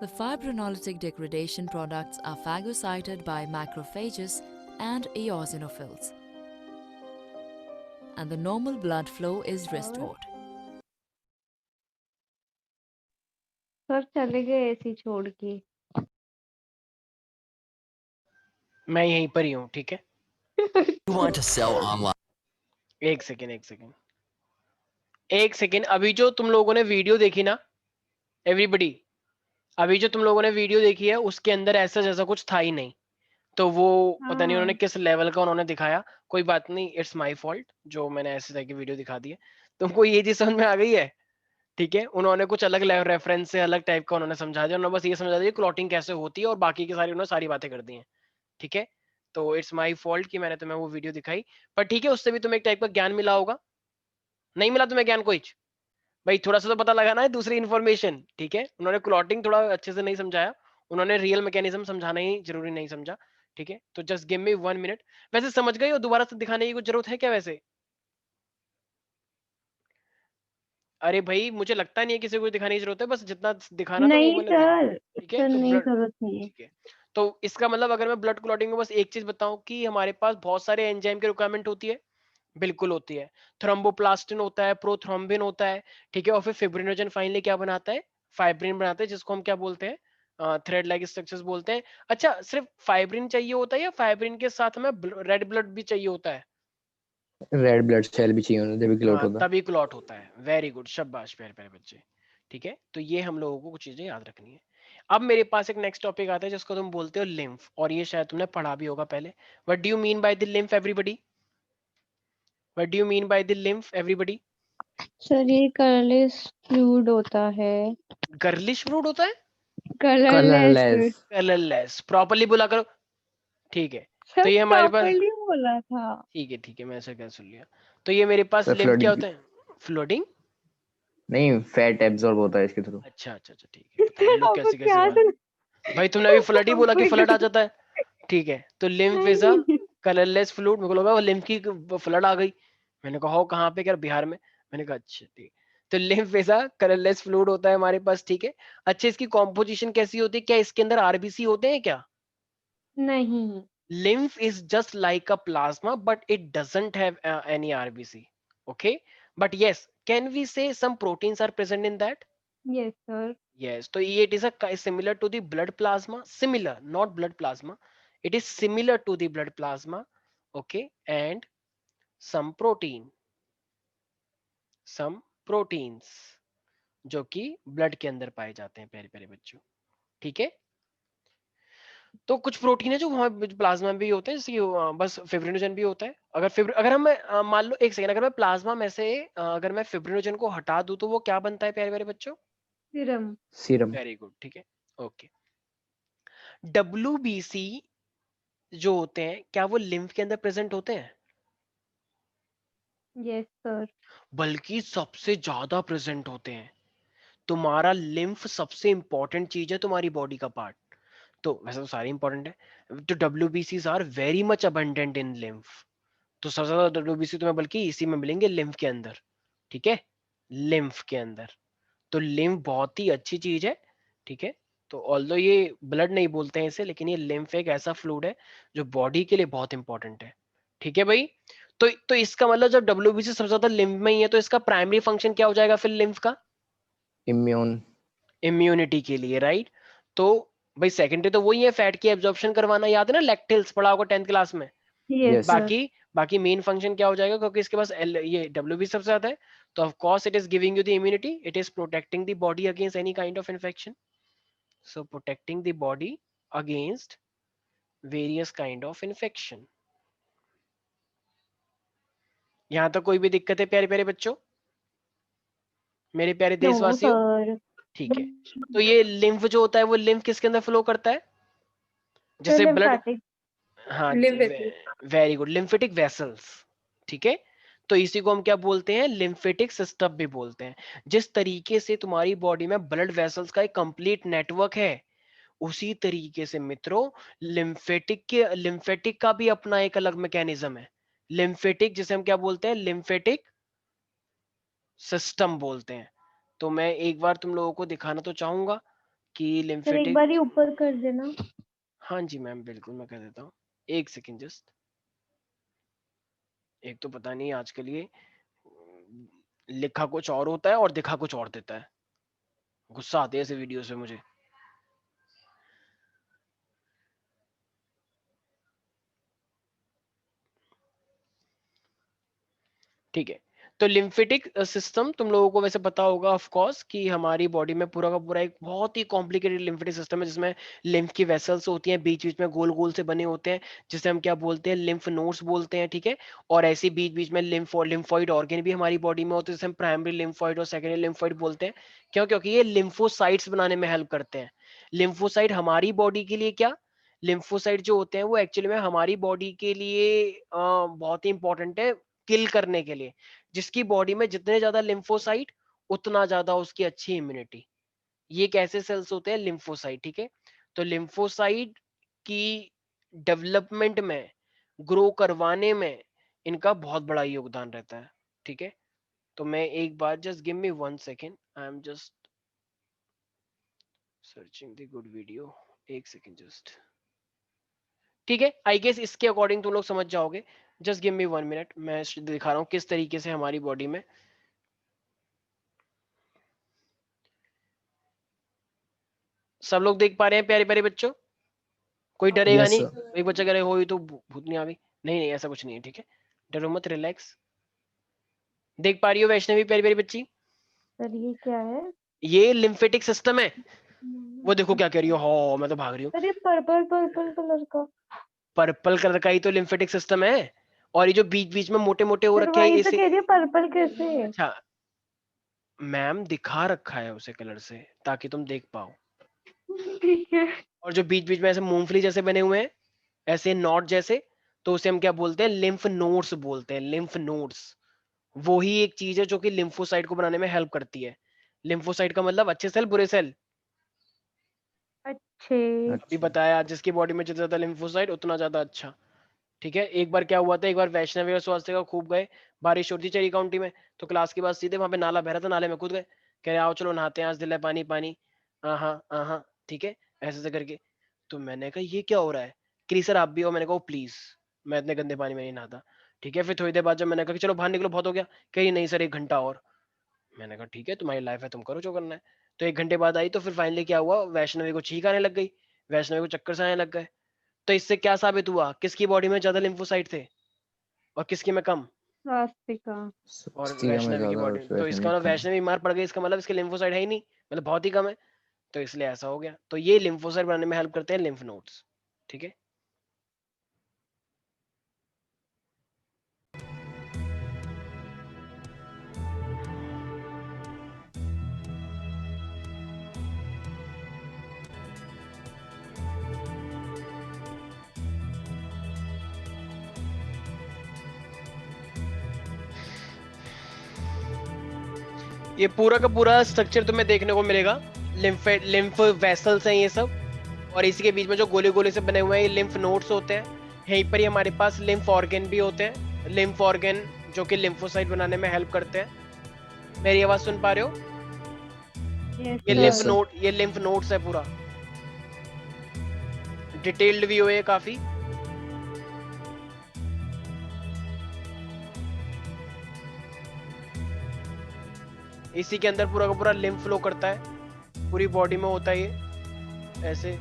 The fibrinolytic degradation products are phagocyted by macrophages and eosinophils, and the normal blood flow is restored. Sir चले गए ऐसे ही छोड़ के। मैं यहीं पर ही हूँ, ठीक है। You want to sell online? एक सेकेंड एक सेकेंड एक सेकेंड, अभी जो तुम लोगों ने वीडियो देखी ना एवरीबडी, अभी जो तुम लोगों ने वीडियो देखी है उसके अंदर ऐसा जैसा कुछ था ही नहीं, तो वो पता नहीं उन्होंने हाँ किस लेवल का उन्होंने दिखाया। कोई बात नहीं, इट्स माय फॉल्ट जो मैंने ऐसे तरह की वीडियो दिखा दी है। तुमको ये चीज समझ में आ गई है, ठीक है। उन्होंने कुछ अलग रेफरेंस से अलग टाइप का उन्होंने समझा दिया, उन्होंने बस ये समझा दिया क्लॉटिंग कैसे होती है, और बाकी की सारी उन्होंने सारी बातें कर दी हैं, ठीक है। तो इट्स माय फॉल्ट कि मैंने तुम्हें वो वीडियो दिखाई, पर ठीक है, उससे भी तुम्हें एक टाइप का ज्ञान मिला होगा। नहीं मिला तुम्हें ज्ञान कुछ? भाई थोड़ा सा तो पता लगाना है दूसरी इन्फॉर्मेशन, ठीक है। उन्होंने क्लॉटिंग थोड़ा अच्छे से नहीं समझाया, उन्होंने रियल मैकेनिज्म समझाना ही जरूरी नहीं समझा, ठीक है। तो जस्ट गिव मी 1 मिनट। वैसे समझ गए हो, दोबारा से दिखाने की कुछ जरूरत है क्या वैसे? अरे भाई मुझे लगता नहीं है किसी को दिखाने की जरूरत है, बस जितना दिखाना था वो नहीं मैंने दिखा, सर, ठीक है। सर तो नहीं ब्लड, जरूरत नहीं है। ठीक है। तो इसका मतलब अगर मैं ब्लड क्लॉटिंग में बस एक चीज बताऊं कि हमारे पास बहुत सारे एंजाइम की रिक्वायरमेंट होती है, बिल्कुल होती है। थ्रोम्बोप्लास्टिन होता है, प्रोथ्रोम्बिन होता है, ठीक है। और फिर फिब्रिनोजन फाइनली क्या बनाता है, फाइब्रिन बनाता है, जिसको हम क्या बोलते हैं, थ्रेड लाइक स्ट्रक्चर्स बोलते हैं। अच्छा, सिर्फ फाइब्रिन चाहिए होता है या फाइब्रिन के साथ हमें रेड ब्लड भी चाहिए होता है? रेड ब्लड सेल भी चाहिए होना तभी क्लॉट होता है। तभी क्लॉट होता है। वेरी गुड, शाबाश प्यारे प्यारे बच्चे, ठीक है। तो ये हम लोगों को कुछ चीजें याद रखनी है। अब मेरे पास एक नेक्स्ट टॉपिक आता है जिसको तुम बोलते हो लिम्फ, और ये शायद तुमने पढ़ा भी होगा पहले। What do you mean by the lymph everybody? What do you mean by the lymph everybody? Sir ये कलरलेस फ्लूइड होता है। गर्लिश फ्रूट होता है? कलरलेस। कलरलेस। कलरलेस, प्रॉपर्ली बोला करो, ठीक है। सर तो ये हमारे पास, प्रॉपर्ली बोला था। ठीक है ठीक है, मैं ऐसा क्या सुन लिया। तो ये मेरे पास सर लिम्फ क्या फ्लड होता है? फ्लोटिंग? नहीं, फैट एब्जॉर्ब होता है इसके थ्रू। अच्छा अच्छा अच्छा, ठीक है। पता नहीं लोग आपको कैसे कैसे क्या बात। भाई तुमने अभी फ्लड ही बोला कि फ्लड आ नहीं जाता है। ठीक है, तो lymph is a colourless fluid. मेरे को लगा वो लिम्फ की फ्लड आ गई। मैंने कहा हो कहाँ पे, क्या बिहार में? मैंने कहा अच्छा ठीक। तो lymph is a colourless fluid होता है हमारे पास, ठीक है। अच्छा, इसकी कॉम्पोजिशन कैसी होती है? क्या इसके अंदर आरबीसी होते हैं क्या? नहीं lymph is just like a plasma, but it doesn't have any RBC. Okay, but yes, can we say some proteins are present in that? Yes sir Yes, so it is similar to the blood plasma. Similar, not blood plasma. It is similar to the blood plasma. Okay, and some proteins जो कि ब्लड के अंदर पाए जाते हैं प्यारे प्यारे बच्चों, ठीक है। तो कुछ प्रोटीन है जो हमारे प्लाज्मा में भी होते हैं, जैसे कि बस फिब्रिनोजन भी होता है। अगर हम मान लो, एक सेकंड, अगर मैं प्लाज्मा में से अगर मैं फिब्रिनोजन को हटा दूं तो वो क्या बनता है प्यारे प्यारे बच्चों? Serum serum. वेरी गुड, ठीक है। ओके, डब्ल्यूबीसी जो होते हैं, क्या वो लिम्फ के अंदर प्रेजेंट होते हैं? यस सर बल्कि सबसे ज्यादा प्रेजेंट होते हैं। तुम्हारा लिम्फ सबसे इंपॉर्टेंट चीज है, तुम्हारी बॉडी का पार्ट। तो वैसे तो सारे इंपॉर्टेंट है, तो डब्ल्यूबीसीज are very much abundant in lymph. तो सबसे ज्यादा डब्ल्यूबीसी तुम्हें बल्कि इसी में मिलेंगे, लिम्फ के अंदर, ठीक है, लिम्फ के अंदर। तो लिम्फ बहुत ही अच्छी चीज है, ठीक है। तो ऑल्दो ये ब्लड नहीं बोलते हैं इसे, लेकिन ये लिम्फ एक ऐसा फ्लूइड है जो बॉडी के लिए बहुत इंपॉर्टेंट है, ठीक है भाई। तो इसका मतलब जब डब्ल्यूबीसी सबसे ज्यादा लिम्फ में ही है, तो इसका प्राइमरी फंक्शन क्या हो जाएगा फिर लिम्फ का? इम्यून। इम्यूनिटी के लिए, राइट। तो भाई सेकेंडरी तो वही है, फैट की एब्जॉर्प्शन करवाना, याद है ना, लैक्टिल्स पढ़ा होगा 10th क्लास में। Yes yes. सर बाकी बाकी मेन फंक्शन क्या हो जाएगा, क्योंकि इसके पास ये डब्ल्यू सबसे ज्यादा है, तो of course it is giving you the immunity, it is protecting the body against any kind of infection. So protecting the body against various kind of infection. यहां तक कोई भी दिक्कत है प्यारे प्यारे बच्चों, मेरे प्यारे नो देशवासियों? सर ठीक है। तो ये लिम्फ जो होता है, वो लिम्फ किसके अंदर फ्लो करता है? सर जैसे ब्लड, लिम्फेटिक हाँ, lymphatic. Very good, lymphatic vessels, ठीक है। तो इसी को हम क्या बोलते हैं? लिम्फेटिक सिस्टम भी बोलते हैं। जिस तरीके से तुम्हारी बॉडी में ब्लड वेसल्स का एक कंप्लीट नेटवर्क है, उसी तरीके से मित्रों लिम्फेटिक का भी अपना एक अलग मैकेनिज्म है। लिम्फेटिक, जिसे हम क्या बोलते हैं? लिम्फेटिक सिस्टम बोलते हैं। तो मैं एक बार तुम लोगों को दिखाना तो चाहूंगा कि सर एक लिम्फेटिक, बार ही ऊपर कर देना हाँ जी मैम, बिल्कुल मैं कर देता हूँ, एक सेकेंड जस्ट। एक तो पता नहीं आजकल ये लिखा कुछ और होता है और दिखा कुछ और देता है, गुस्सा आती है ऐसे वीडियो से मुझे। ठीक है, तो लिम्फेटिक सिस्टम तुम लोगों को वैसे पता होगा ऑफ कोर्स कि हमारी बॉडी में पूरा का पूरा एक बहुत ही कॉम्प्लिकेटेड लिम्फेटिक सिस्टम है, जिसमें लिम्फ की वेसल्स होती हैं, बीच बीच में गोल गोल से बने होते हैं, जिसे हम क्या बोलते हैं? लिम्फ नोड्स बोलते हैं, ठीक है। और ऐसे बीच बीच में लिम्फॉइड ऑर्गन भी हमारी बॉडी में होते हैं, जिसे हम प्राइमरी लिम्फॉइड और सेकेंडरी लिम्फॉइड बोलते हैं। क्यों? क्योंकि ये लिम्फोसाइट्स बनाने में हेल्प करते हैं। लिम्फोसाइट हमारी बॉडी के लिए क्या, लिम्फोसाइट जो होते हैं वो एक्चुअली में हमारी बॉडी के लिए बहुत ही इंपॉर्टेंट है, किल करने के लिए। जिसकी बॉडी में जितने ज्यादा लिम्फोसाइट, उतना ज्यादा उसकी अच्छी इम्यूनिटी। ये कैसे सेल्स होते हैं? लिम्फोसाइट, ठीक है। तो लिम्फोसाइट की डेवलपमेंट में, ग्रो करवाने में इनका बहुत बड़ा योगदान रहता है, ठीक है। तो मैं एक बार, just give me 1 second, I am just searching the good video, एक सेकेंड जस्ट, ठीक है। आई गेस इसके अकॉर्डिंग तुम लोग समझ जाओगे। जस्ट गिव मी 1 मिनट, मैं दिखा रहा हूँ किस तरीके से हमारी बॉडी में, सब लोग देख पा रहे हैं प्यारे प्यारे बच्चों? कोई डरेगा यस नहीं? सर। एक बच्चा कह रहे हो तो भूतनी आ गई, नहीं नहीं ऐसा कुछ नहीं है, ठीक है। डरो मत, रिलैक्स। देख पा रही हो वैष्णवी प्यारी प्यारी बच्ची? सर ये क्या है ये लिम्फेटिक सिस्टम है। वो देखो क्या कह रही हो, हो मैं तो भाग रही हूँ। सर ये पर्पल पर्पल कलर का पर्पल कलर का ही तो लिम्फेटिक सिस्टम है। और ये जो बीच बीच में मोटे मोटे हो सर रखे हैं वही तो इसे, कह रही है पर्पल कैसे अच्छा मैम दिखा रखा है उसे कलर से ताकि तुम देख पाओ। ठीक है और जो बीच बीच में ऐसे मूंगफली जैसे बने हुए हैं, ऐसे नॉट जैसे, तो उसे हम क्या बोलते हैं? लिम्फ नोड्स बोलते हैं, लिम्फ नोड्स, वो ही एक चीज है जो कि लिम्फोसाइट को बनाने में हेल्प करती है। लिम्फोसाइट का मतलब अच्छे सेल बुरे सेल, अच्छे। अभी अच्छा। बताया, जिसकी बॉडी में जितना ज्यादा लिम्फोसाइट उतना ज्यादा अच्छा। ठीक है, एक बार क्या हुआ था, एक बार वैष्णवी और स्वास्थ्य का खूब गए, बारिश हो रही थी चेरी काउंटी में, तो क्लास के बाद सीधे वहां पे नाला बह रहा था, नाले में कूद गए, कह रहे आओ चलो नहाते हैं, आज दिल है पानी पानी। हाँ हाँ, ठीक है, ऐसे ऐसे करके। तो मैंने कहा ये क्या हो रहा है, क्री सर आप भी हो, मैंने कहा प्लीज मैं इतने गंदे पानी में नहीं नहाता। ठीक है, फिर थोड़ी देर बाद जब मैंने कहा कि चलो बाहर निकलो बहुत हो गया, कह रही नहीं सर 1 घंटा और। मैंने कहा ठीक है तुम्हारी लाइफ है, तुम करो जो करना है। तो 1 घंटे बाद आई, तो फिर फाइनली क्या हुआ, वैष्णवी को छींक आने लग गई, वैष्णवी को चक्कर से आने लग गए। तो इससे क्या साबित हुआ, किसकी बॉडी में ज्यादा लिम्फोसाइट थे और किसकी में कम, स्वास्तिका। और स्वस्तिका में वैष्णवी की ज्यादा बॉडी। तो वैष्णवी इसका मतलब कम। वैष्णवी बीमार पड़ गई, इसका मतलब इसके लिम्फोसाइट है ही नहीं, मतलब बहुत ही कम है। तो इसलिए ऐसा हो गया। तो ये लिम्फोसाइट बनाने में हेल्प करते हैं लिम्फ नोड्स। ठीक है, ये पूरा का पूरा स्ट्रक्चर तुम्हें देखने को मिलेगा। लिम्फ वेसल्स हैं ये सब, और इसी के बीच में जो गोले गोले से बने हुए हैं ये लिम्फ नोड्स होते हैं। यहीं पर ही हमारे पास लिम्फ ऑर्गन भी होते हैं, लिम्फ ऑर्गन जो कि लिम्फोसाइट बनाने में हेल्प करते हैं। मेरी आवाज सुन पा रहे हो? यस ये yes lymph sir. Sir. Node, ये लिम्फ नोड्स है, पूरा डिटेल्ड व्यू है काफी। इसी के अंदर पूरा का पूरा लिम्फ फ्लो करता है, पूरी बॉडी में होता है ये ऐसे।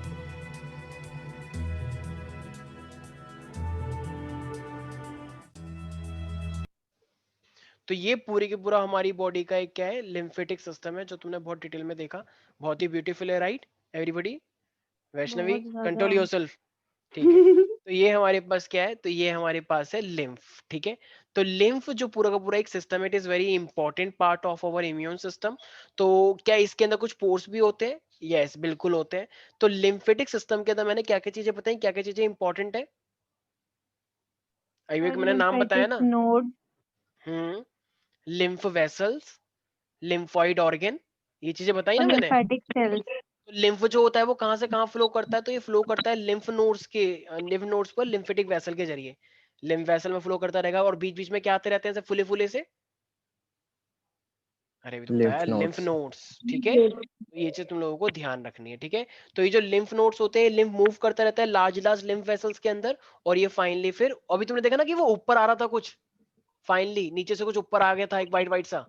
तो ये पूरी की पूरा हमारी बॉडी का एक क्या है, लिम्फेटिक सिस्टम है, जो तुमने बहुत डिटेल में देखा। बहुत ही ब्यूटीफुल है, राइट एवरीबॉडी? वैष्णवी बहुत ज्यादा। Control yourself. ठीक है, तो ये हमारे पास क्या है, तो ये हमारे पास है लिम्फ। ठीक है, तो लिम्फ जो पूरा का पूरा एक system, it is very important part of our immune system. तो क्या इसके अंदर कुछ पोर्स भी होते हैं? यस बिल्कुल होते हैं। तो लिम्फेटिक सिस्टम के अंदर मैंने क्या क्या चीजें बताई, क्या क्या चीजें इंपॉर्टेंट है, अभी मैंने नाम बताया लिम्फेटिक ना। नोड। हम्म, लिम्फ वेसल्स, लिम्फॉइड ऑर्गन, ये चीजें बताई और ना मैंने। Lymphatic sales. लिम्फ जो होता है वो कहाँ से कहाँ फ्लो करता है, तो ये फ्लो करता है लिम्फ नोड्स के, लिम्फ नोड्स पर लिम्फेटिक वेसल के जरिए। लिम्फ वेसल में फ्लो करता रहेगा, और बीच बीच में क्या आते रहते हैं, फुले फुले से, अरे अभी तो बताया लिम्फ लिम्फ नोड्स। नोड्स। ठीक है, तो ये चीज तुम लोगों को ध्यान रखनी है। ठीक है, तो ये जो लिम्फ नोड्स होते हैं, लिम्फ मूव करता रहता है लार्ज लार्ज लिम्फ वेसल्स के अंदर, और ये फाइनली फिर अभी तुमने देखा ना कि वो ऊपर आ रहा था कुछ, फाइनली नीचे से कुछ ऊपर आ गया था एक वाइट वाइट सा,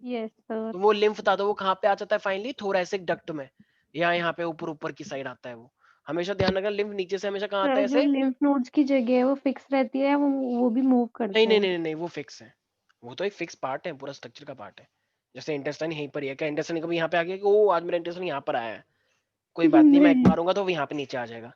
यस सर। तो वो लिम्फ था, तो वो कहाँ पे आ जाता है फाइनली, थोरैसिक डक्ट में, या यहाँ पे ऊपर ऊपर की साइड आता है वो। हमेशा ध्यान रखना, लिम्फ नीचे से हमेशा कहाँ आता सर है, जो ऐसे। लिम्फ नोड्स की जगह है वो फिक्स रहती है, वो भी मूव नहीं करते नहीं हैं? नहीं नहीं, वो फिक्स है, वो तो एक फिक्स पार्ट है, पूरा स्ट्रक्चर का पार्ट है। जैसे इंटेस्टाइन यहीं पर ही है, क्या इंटेस्टाइन कभी यहाँ पे आ गया कि ओ आज मेरा इंटेस्टाइन यहाँ पर आया है, कोई बात नहीं मैं एक नहीं। मारूंगा तो वो यहाँ पे नीचे आ जाएगा,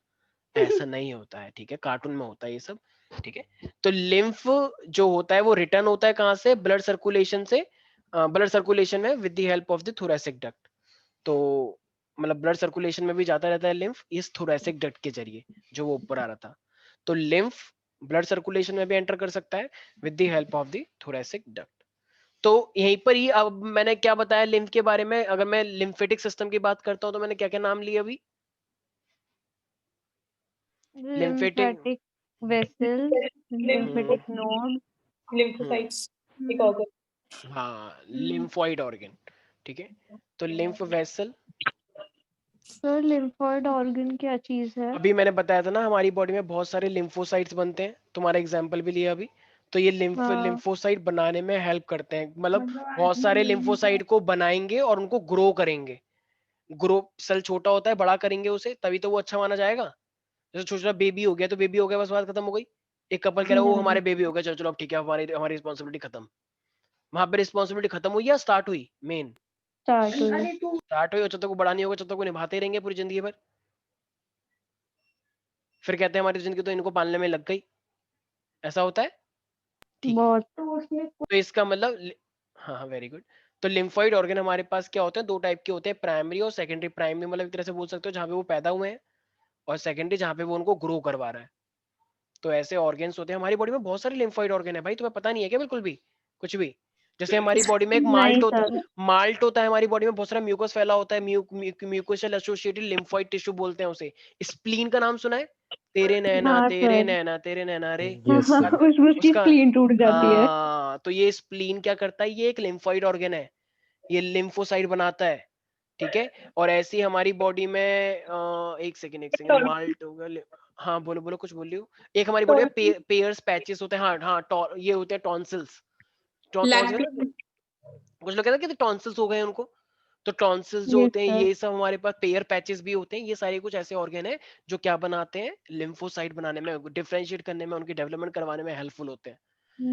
ऐसा नहीं होता है। ठीक है, कार्टून में होता है ये सब। ठीक है, तो लिम्फ जो होता है वो रिटर्न होता है कहाँ से, ब्लड सर्कुलेशन से, ब्लड सर्कुलेशन में with the help of the thoracic duct. तो मतलब ब्लड सर्कुलेशन में भी जाता रहता है लिम्फ इस थोरैसिक डक्ट के जरिए, जो वो ऊपर आ रहा था। तो लिम्फ ब्लड सर्कुलेशन में भी एंटर कर सकता है with the help of the thoracic duct. तो यहीं पर ही अब मैंने क्या बताया लिम्फ के बारे में, अगर मैं लिम्फेटिक सिस्टम की बात करता हूँ तो मैंने क्या क्या नाम लिए अभी, लिम्फेटिक। लिम्फेटिक वेसल, हम्म लिम्फेटिक नोड। हम्म lymphocytes एक organ। हाँ, लिम्फॉइड ऑर्गन। ठीक है, तो lymph vessel, sir lymphoid organ क्या चीज है? अभी मैंने बताया था ना हमारी बॉडी में बहुत सारे लिम्फोसाइट्स बनते हैं, तुम्हारा एग्जांपल भी लिया अभी। तो ये हाँ। लिम्फोसाइट बनाने में हेल्प करते हैं, मतलब बहुत सारे लिम्फोसाइट को बनाएंगे और उनको ग्रो करेंगे। ग्रो, सेल छोटा होता है, बड़ा करेंगे उसे, तभी तो वो अच्छा माना जाएगा। जैसे छोटा छोटा बेबी हो गया तो बेबी हो गया, बस बात खत्म हो गई। एक कपल कह रहा है वो नहीं। हमारे बेबी हो गया, चलो चलो अब ठीक है, हमारी हमारी रिस्पॉन्सिबिलिटी खत्म। वहां पे रिस्पॉन्सिबिलिटी खत्म हुई या स्टार्ट हुई, मेन स्टार्ट हुई। स्टार्ट हुई, और जब तक वो बड़ा नहीं होगा जब तक वो निभाते ही रहेंगे पूरी जिंदगी भर। फिर कहते हैं हमारी जिंदगी तो इनको पालने में लग गई, ऐसा होता है। ठीक है, बहुत। तो इसका मतलब हाँ हाँ वेरी गुड। तो लिम्फोइड ऑर्गन हमारे पास क्या होते हैं, दो टाइप के होते हैं, प्राइमरी और सेकेंडरी। प्राइमरी मतलब एक तरह से बोल सकते हो जहाँ पे वो पैदा हुए हैं, और सेकेंडरी जहाँ पे वो उनको ग्रो करवा रहा है। तो ऐसे ऑर्गन्स होते हैं हमारी बॉडी में, बहुत सारे लिम्फोइड ऑर्गन है भाई, तुम्हें पता नहीं है क्या बिल्कुल भी कुछ भी? जैसे हमारी बॉडी में एक नहीं सर। माल्ट होता है, हमारी बॉडी में बहुत सारा म्यूकस फैला होता है, म्यूकोसल एसोसिएटेड लिम्फोइड टिश्यू बोलते हैं उसे। स्प्लीन का नाम सुना है? तेरे नैना हाँ तेरे सर। नैना तेरे नैना रे, यस हाँ, सर। उसमें उसकी उसका स्प्लीन टूट जाती है। हाँ, तो ये स्प्लीन क्या करता है, ये एक लिम्फोइड ऑर्गन है, ये लिम्फोसाइट बनाता है, ठीक है। और ऐसी हमारी बॉडी में एक सेकंड माल्ट होगा हाँ बोलो बोलो, कुछ बोल रही हो। एक हमारी बॉडी में पेयर्स पैचेस होते हैं, हाँ हाँ ये होते हैं टॉन्सिल्स। टॉन्सिल्स कुछ लोग कहते हैं कि टॉन्सिल्स हो गए उनको, तो टॉन्सिल्स जो यस होते हैं सर। ये सब हमारे पास पेयर पैचेस भी होते हैं। ये सारे कुछ ऐसे ऑर्गन है जो क्या बनाते हैं, लिम्फोसाइट बनाने में, डिफरेंशिएट करने में, उनकी डेवलपमेंट करवाने में हेल्पफुल होते हैं।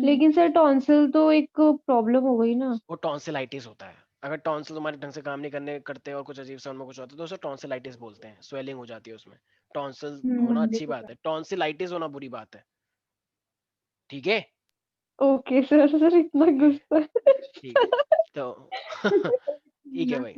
लेकिन सर टॉन्सिल तो एक प्रॉब्लम हो गई ना। वो टॉन्सिलाइटिस होता है। अगर टॉन्सिल तुम्हारे ढंग से काम नहीं करने करते और कुछ अजीब सा उनमें कुछ होता है तो उसे टॉन्सिलाइटिस बोलते हैं, स्वेलिंग हो जाती है उसमें। टॉन्सिल होना अच्छी बात है, टॉन्सिलाइटिस होना बुरी बात है, ठीक है। Okay sir. सर इतना गुस्सा। ठीक है तो ठीक है भाई।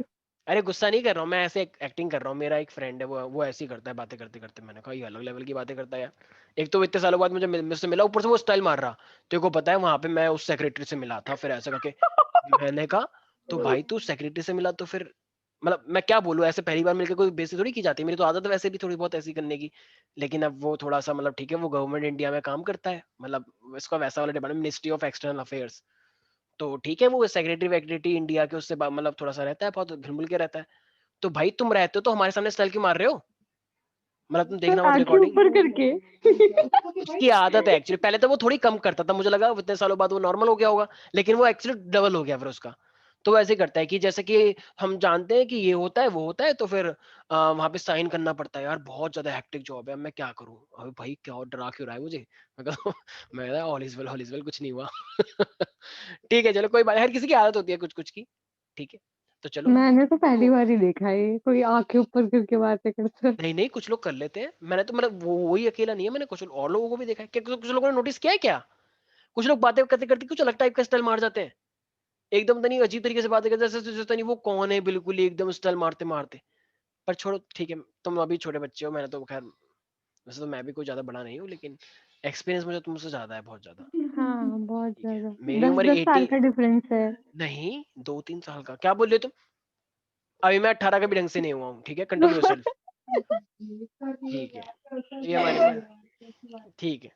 अरे गुस्सा नहीं कर रहा हूँ मैं, ऐसे एक्टिंग कर रहा हूँ। मेरा एक फ्रेंड है, वो ऐसे ही करता है बातें करते करते। मैंने कहा ये अलग लेवल की बातें करता है यार। एक तो वो इतने सालों बाद मुझसे मिला, ऊपर से वो स्टाइल मार रहा। तेरे को पता है वहां पे मैं उस सेक्रेटरी से मिला था, फिर ऐसा करके मैंने कहा तो भाई तू सेक्रेटरी से मिला तो फिर मतलब मैं क्या बोलूं, ऐसे पहली बार मिलकर कोई बेइज्जती थोड़ी की जाती है। मेरी तो आदत है वैसे भी थोड़ी बहुत ऐसी करने की। लेकिन अब वो थोड़ा सा मतलब ठीक है, वो गवर्नमेंट इंडिया में काम करता है, मतलब इसका वैसा वाला department, ministry of external affairs. तो ठीक है, वो सेक्रेटरी वेक्रेटरी इंडिया के उससे मतलब थोड़ा सा रहता है, बहुत घुल के रहता है। तो भाई तुम रहते हो तो हमारे सामने स्टाइल क्यों मार रहे हो? मतलब तुम सर देखना मत आंखें रिकॉर्डिंग। ऊपर करके। उसकी आदत है एक्चुअली, पहले तो वो थोड़ी कम करता था, मुझे लगा इतने सालों बाद वो नॉर्मल हो गया होगा, लेकिन वो एक्चुअली डबल हो गया फिर उसका। तो वो ऐसे करता है कि जैसे कि हम जानते हैं कि ये होता है वो होता है, तो फिर वहां पे साइन करना पड़ता है। यार बहुत ज्यादा हेक्टिक जॉब है, अब मैं क्या करूं? अबे भाई क्या डरा क्यों रहा है मुझे? मैं कहा ऑल इज वेल कुछ नहीं हुआ। ठीक है चलो कोई बात, हर किसी की आदत होती है कुछ कुछ की, ठीक है। तो चलो मैंने तो पहली बार ही देखा है कोई आंखें ऊपर करके बातें करता है। नहीं नहीं, कुछ लोग कर लेते हैं। मैंने तो मतलब वही अकेला नहीं है, मैंने कुछ और लोगों को भी देखा है। क्या कुछ लोगों ने नोटिस किया है क्या? कुछ लोग बातें करते करते कुछ अलग टाइप का स्टाइल मार जाते हैं, एकदम तो नहीं अजीब तरीके से बातें करते, जैसे जैसे नहीं वो कौन है बिल्कुल ही एकदम स्टाइल मारते मारते। पर छोड़ो ठीक है, तुम अभी छोटे बच्चे हो, मैंने तो खैर वैसे तो मैं भी कोई ज्यादा बड़ा नहीं हूँ, लेकिन एक्सपीरियंस मुझे तुमसे ज्यादा है, बहुत ज्यादा। हाँ बहुत ठीक है, ज्यादा। मेरी दस उम्र दस 80 साल का डिफरेंस है। नहीं 2-3 साल का। क्या बोल रहे हो तुम? अभी मैं 18 का भी ढंग से नहीं हुआ हूँ, ठीक है, कंट्रोल योरसेल्फ। ठीक है, तो ये हमारे पास, ठीक है,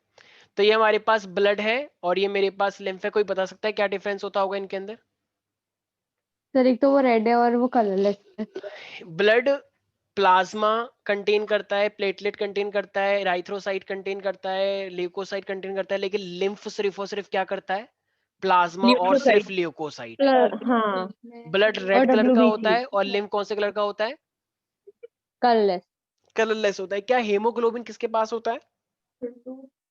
तो ये हमारे पास ब्लड है और ये मेरे पास लिम्फ है। कोई बता सकता है क्या डिफरेंस होता होगा इनके अंदर? सर एक तो वो रेड है और वो कलरलेस है। ब्लड प्लाज्मा कंटेन करता है, प्लेटलेट कंटेन करता है, एराइथ्रोसाइट कंटेन करता है, ल्यूकोसाइट कंटेन करता है, लेकिन लिम्फ सिर्फ और सिर्फ क्या करता है? प्लाज्मा और न्यूट्रोसाइट। सिर्फ ल्यूकोसाइट। हाँ। ब्लड और रेड कलर का होता WBC है और लिम्फ कौन से कलर का होता है? कलरलेस। कलरलेस होता है। क्या हेमोग्लोबिन किसके पास होता है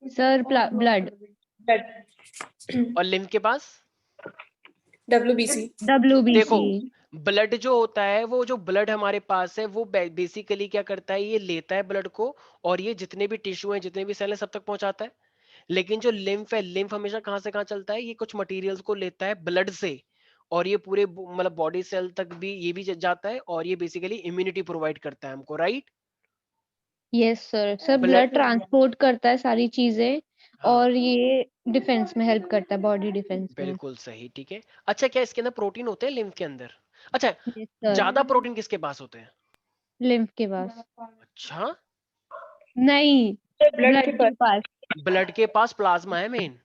सर ब्लड। और लिम्फ के पास? WBC। देखो WBC। ब्लड जो होता है, वो जो ब्लड हमारे पास है वो बेसिकली क्या करता है, ये लेता है ब्लड को और ये जितने भी टिश्यू हैं जितने भी सेल हैं सब तक पहुंचाता है। लेकिन जो लिम्फ है, लिम्फ हमेशा कहां से कहां चलता है, ये कुछ मटेरियल्स को लेता है ब्लड से और ये पूरे मतलब बॉडी सेल तक भी ये भी जाता है और ये बेसिकली इम्यूनिटी प्रोवाइड करता है हमको, right? Yes sir. Sir blood, blood transport करता है सारी चीजें हाँ और ये डिफेंस में हेल्प करता है, बॉडी डिफेंस में। बिल्कुल सही, ठीक है। अच्छा क्या इसके अंदर प्रोटीन होते हैं लिम्फ के अंदर? अच्छा, यस सर। ज्यादा प्रोटीन किसके पास होते हैं? लिम्फ के पास। अच्छा, नहीं, ब्लड के ब्लड के पास। पास। ब्लड के पास प्लाज्मा है मेन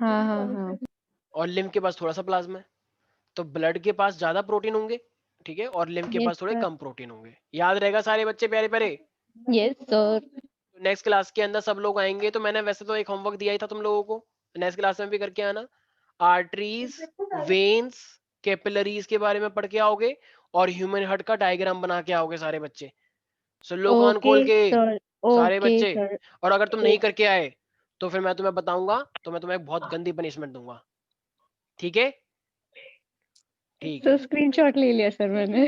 हाँ हाँ हाँ। और लिम्फ के पास थोड़ा सा प्लाज्मा है। तो ब्लड के पास ज्यादा प्रोटीन होंगे, ठीक है, और लिम्फ के यस पास थोड़े सर। कम प्रोटीन होंगे। याद रहेगा सारे बच्चे प्यारे प्यारे? Yes sir. नेक्स्ट क्लास के अंदर सब लोग आएंगे तो मैंने वैसे तो एक होमवर्क दिया ही था तुम लोगों को, नेक्स्ट क्लास में भी करके आना। आर्टरीज, वेन्स, कैपिलरीज के बारे में पढ़ के आओगे और ह्यूमन हार्ट का डायग्राम बना के आओगे सारे बच्चे। सुन लो कान ओके खोल के सर। सारे ओके बच्चे। सर। और अगर तुम नहीं करके आए तो फिर मैं तुम्हें बताऊंगा, तो मैं तुम्हें एक बहुत गंदी पनिशमेंट दूंगा, ठीक है? ठीक तो है। स्क्रीनशॉट ले लिया सर मैंने।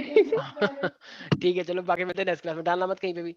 ठीक है चलो, बाकी मिलते हैं नेक्स्ट क्लास में, डालना मत कहीं पे भी।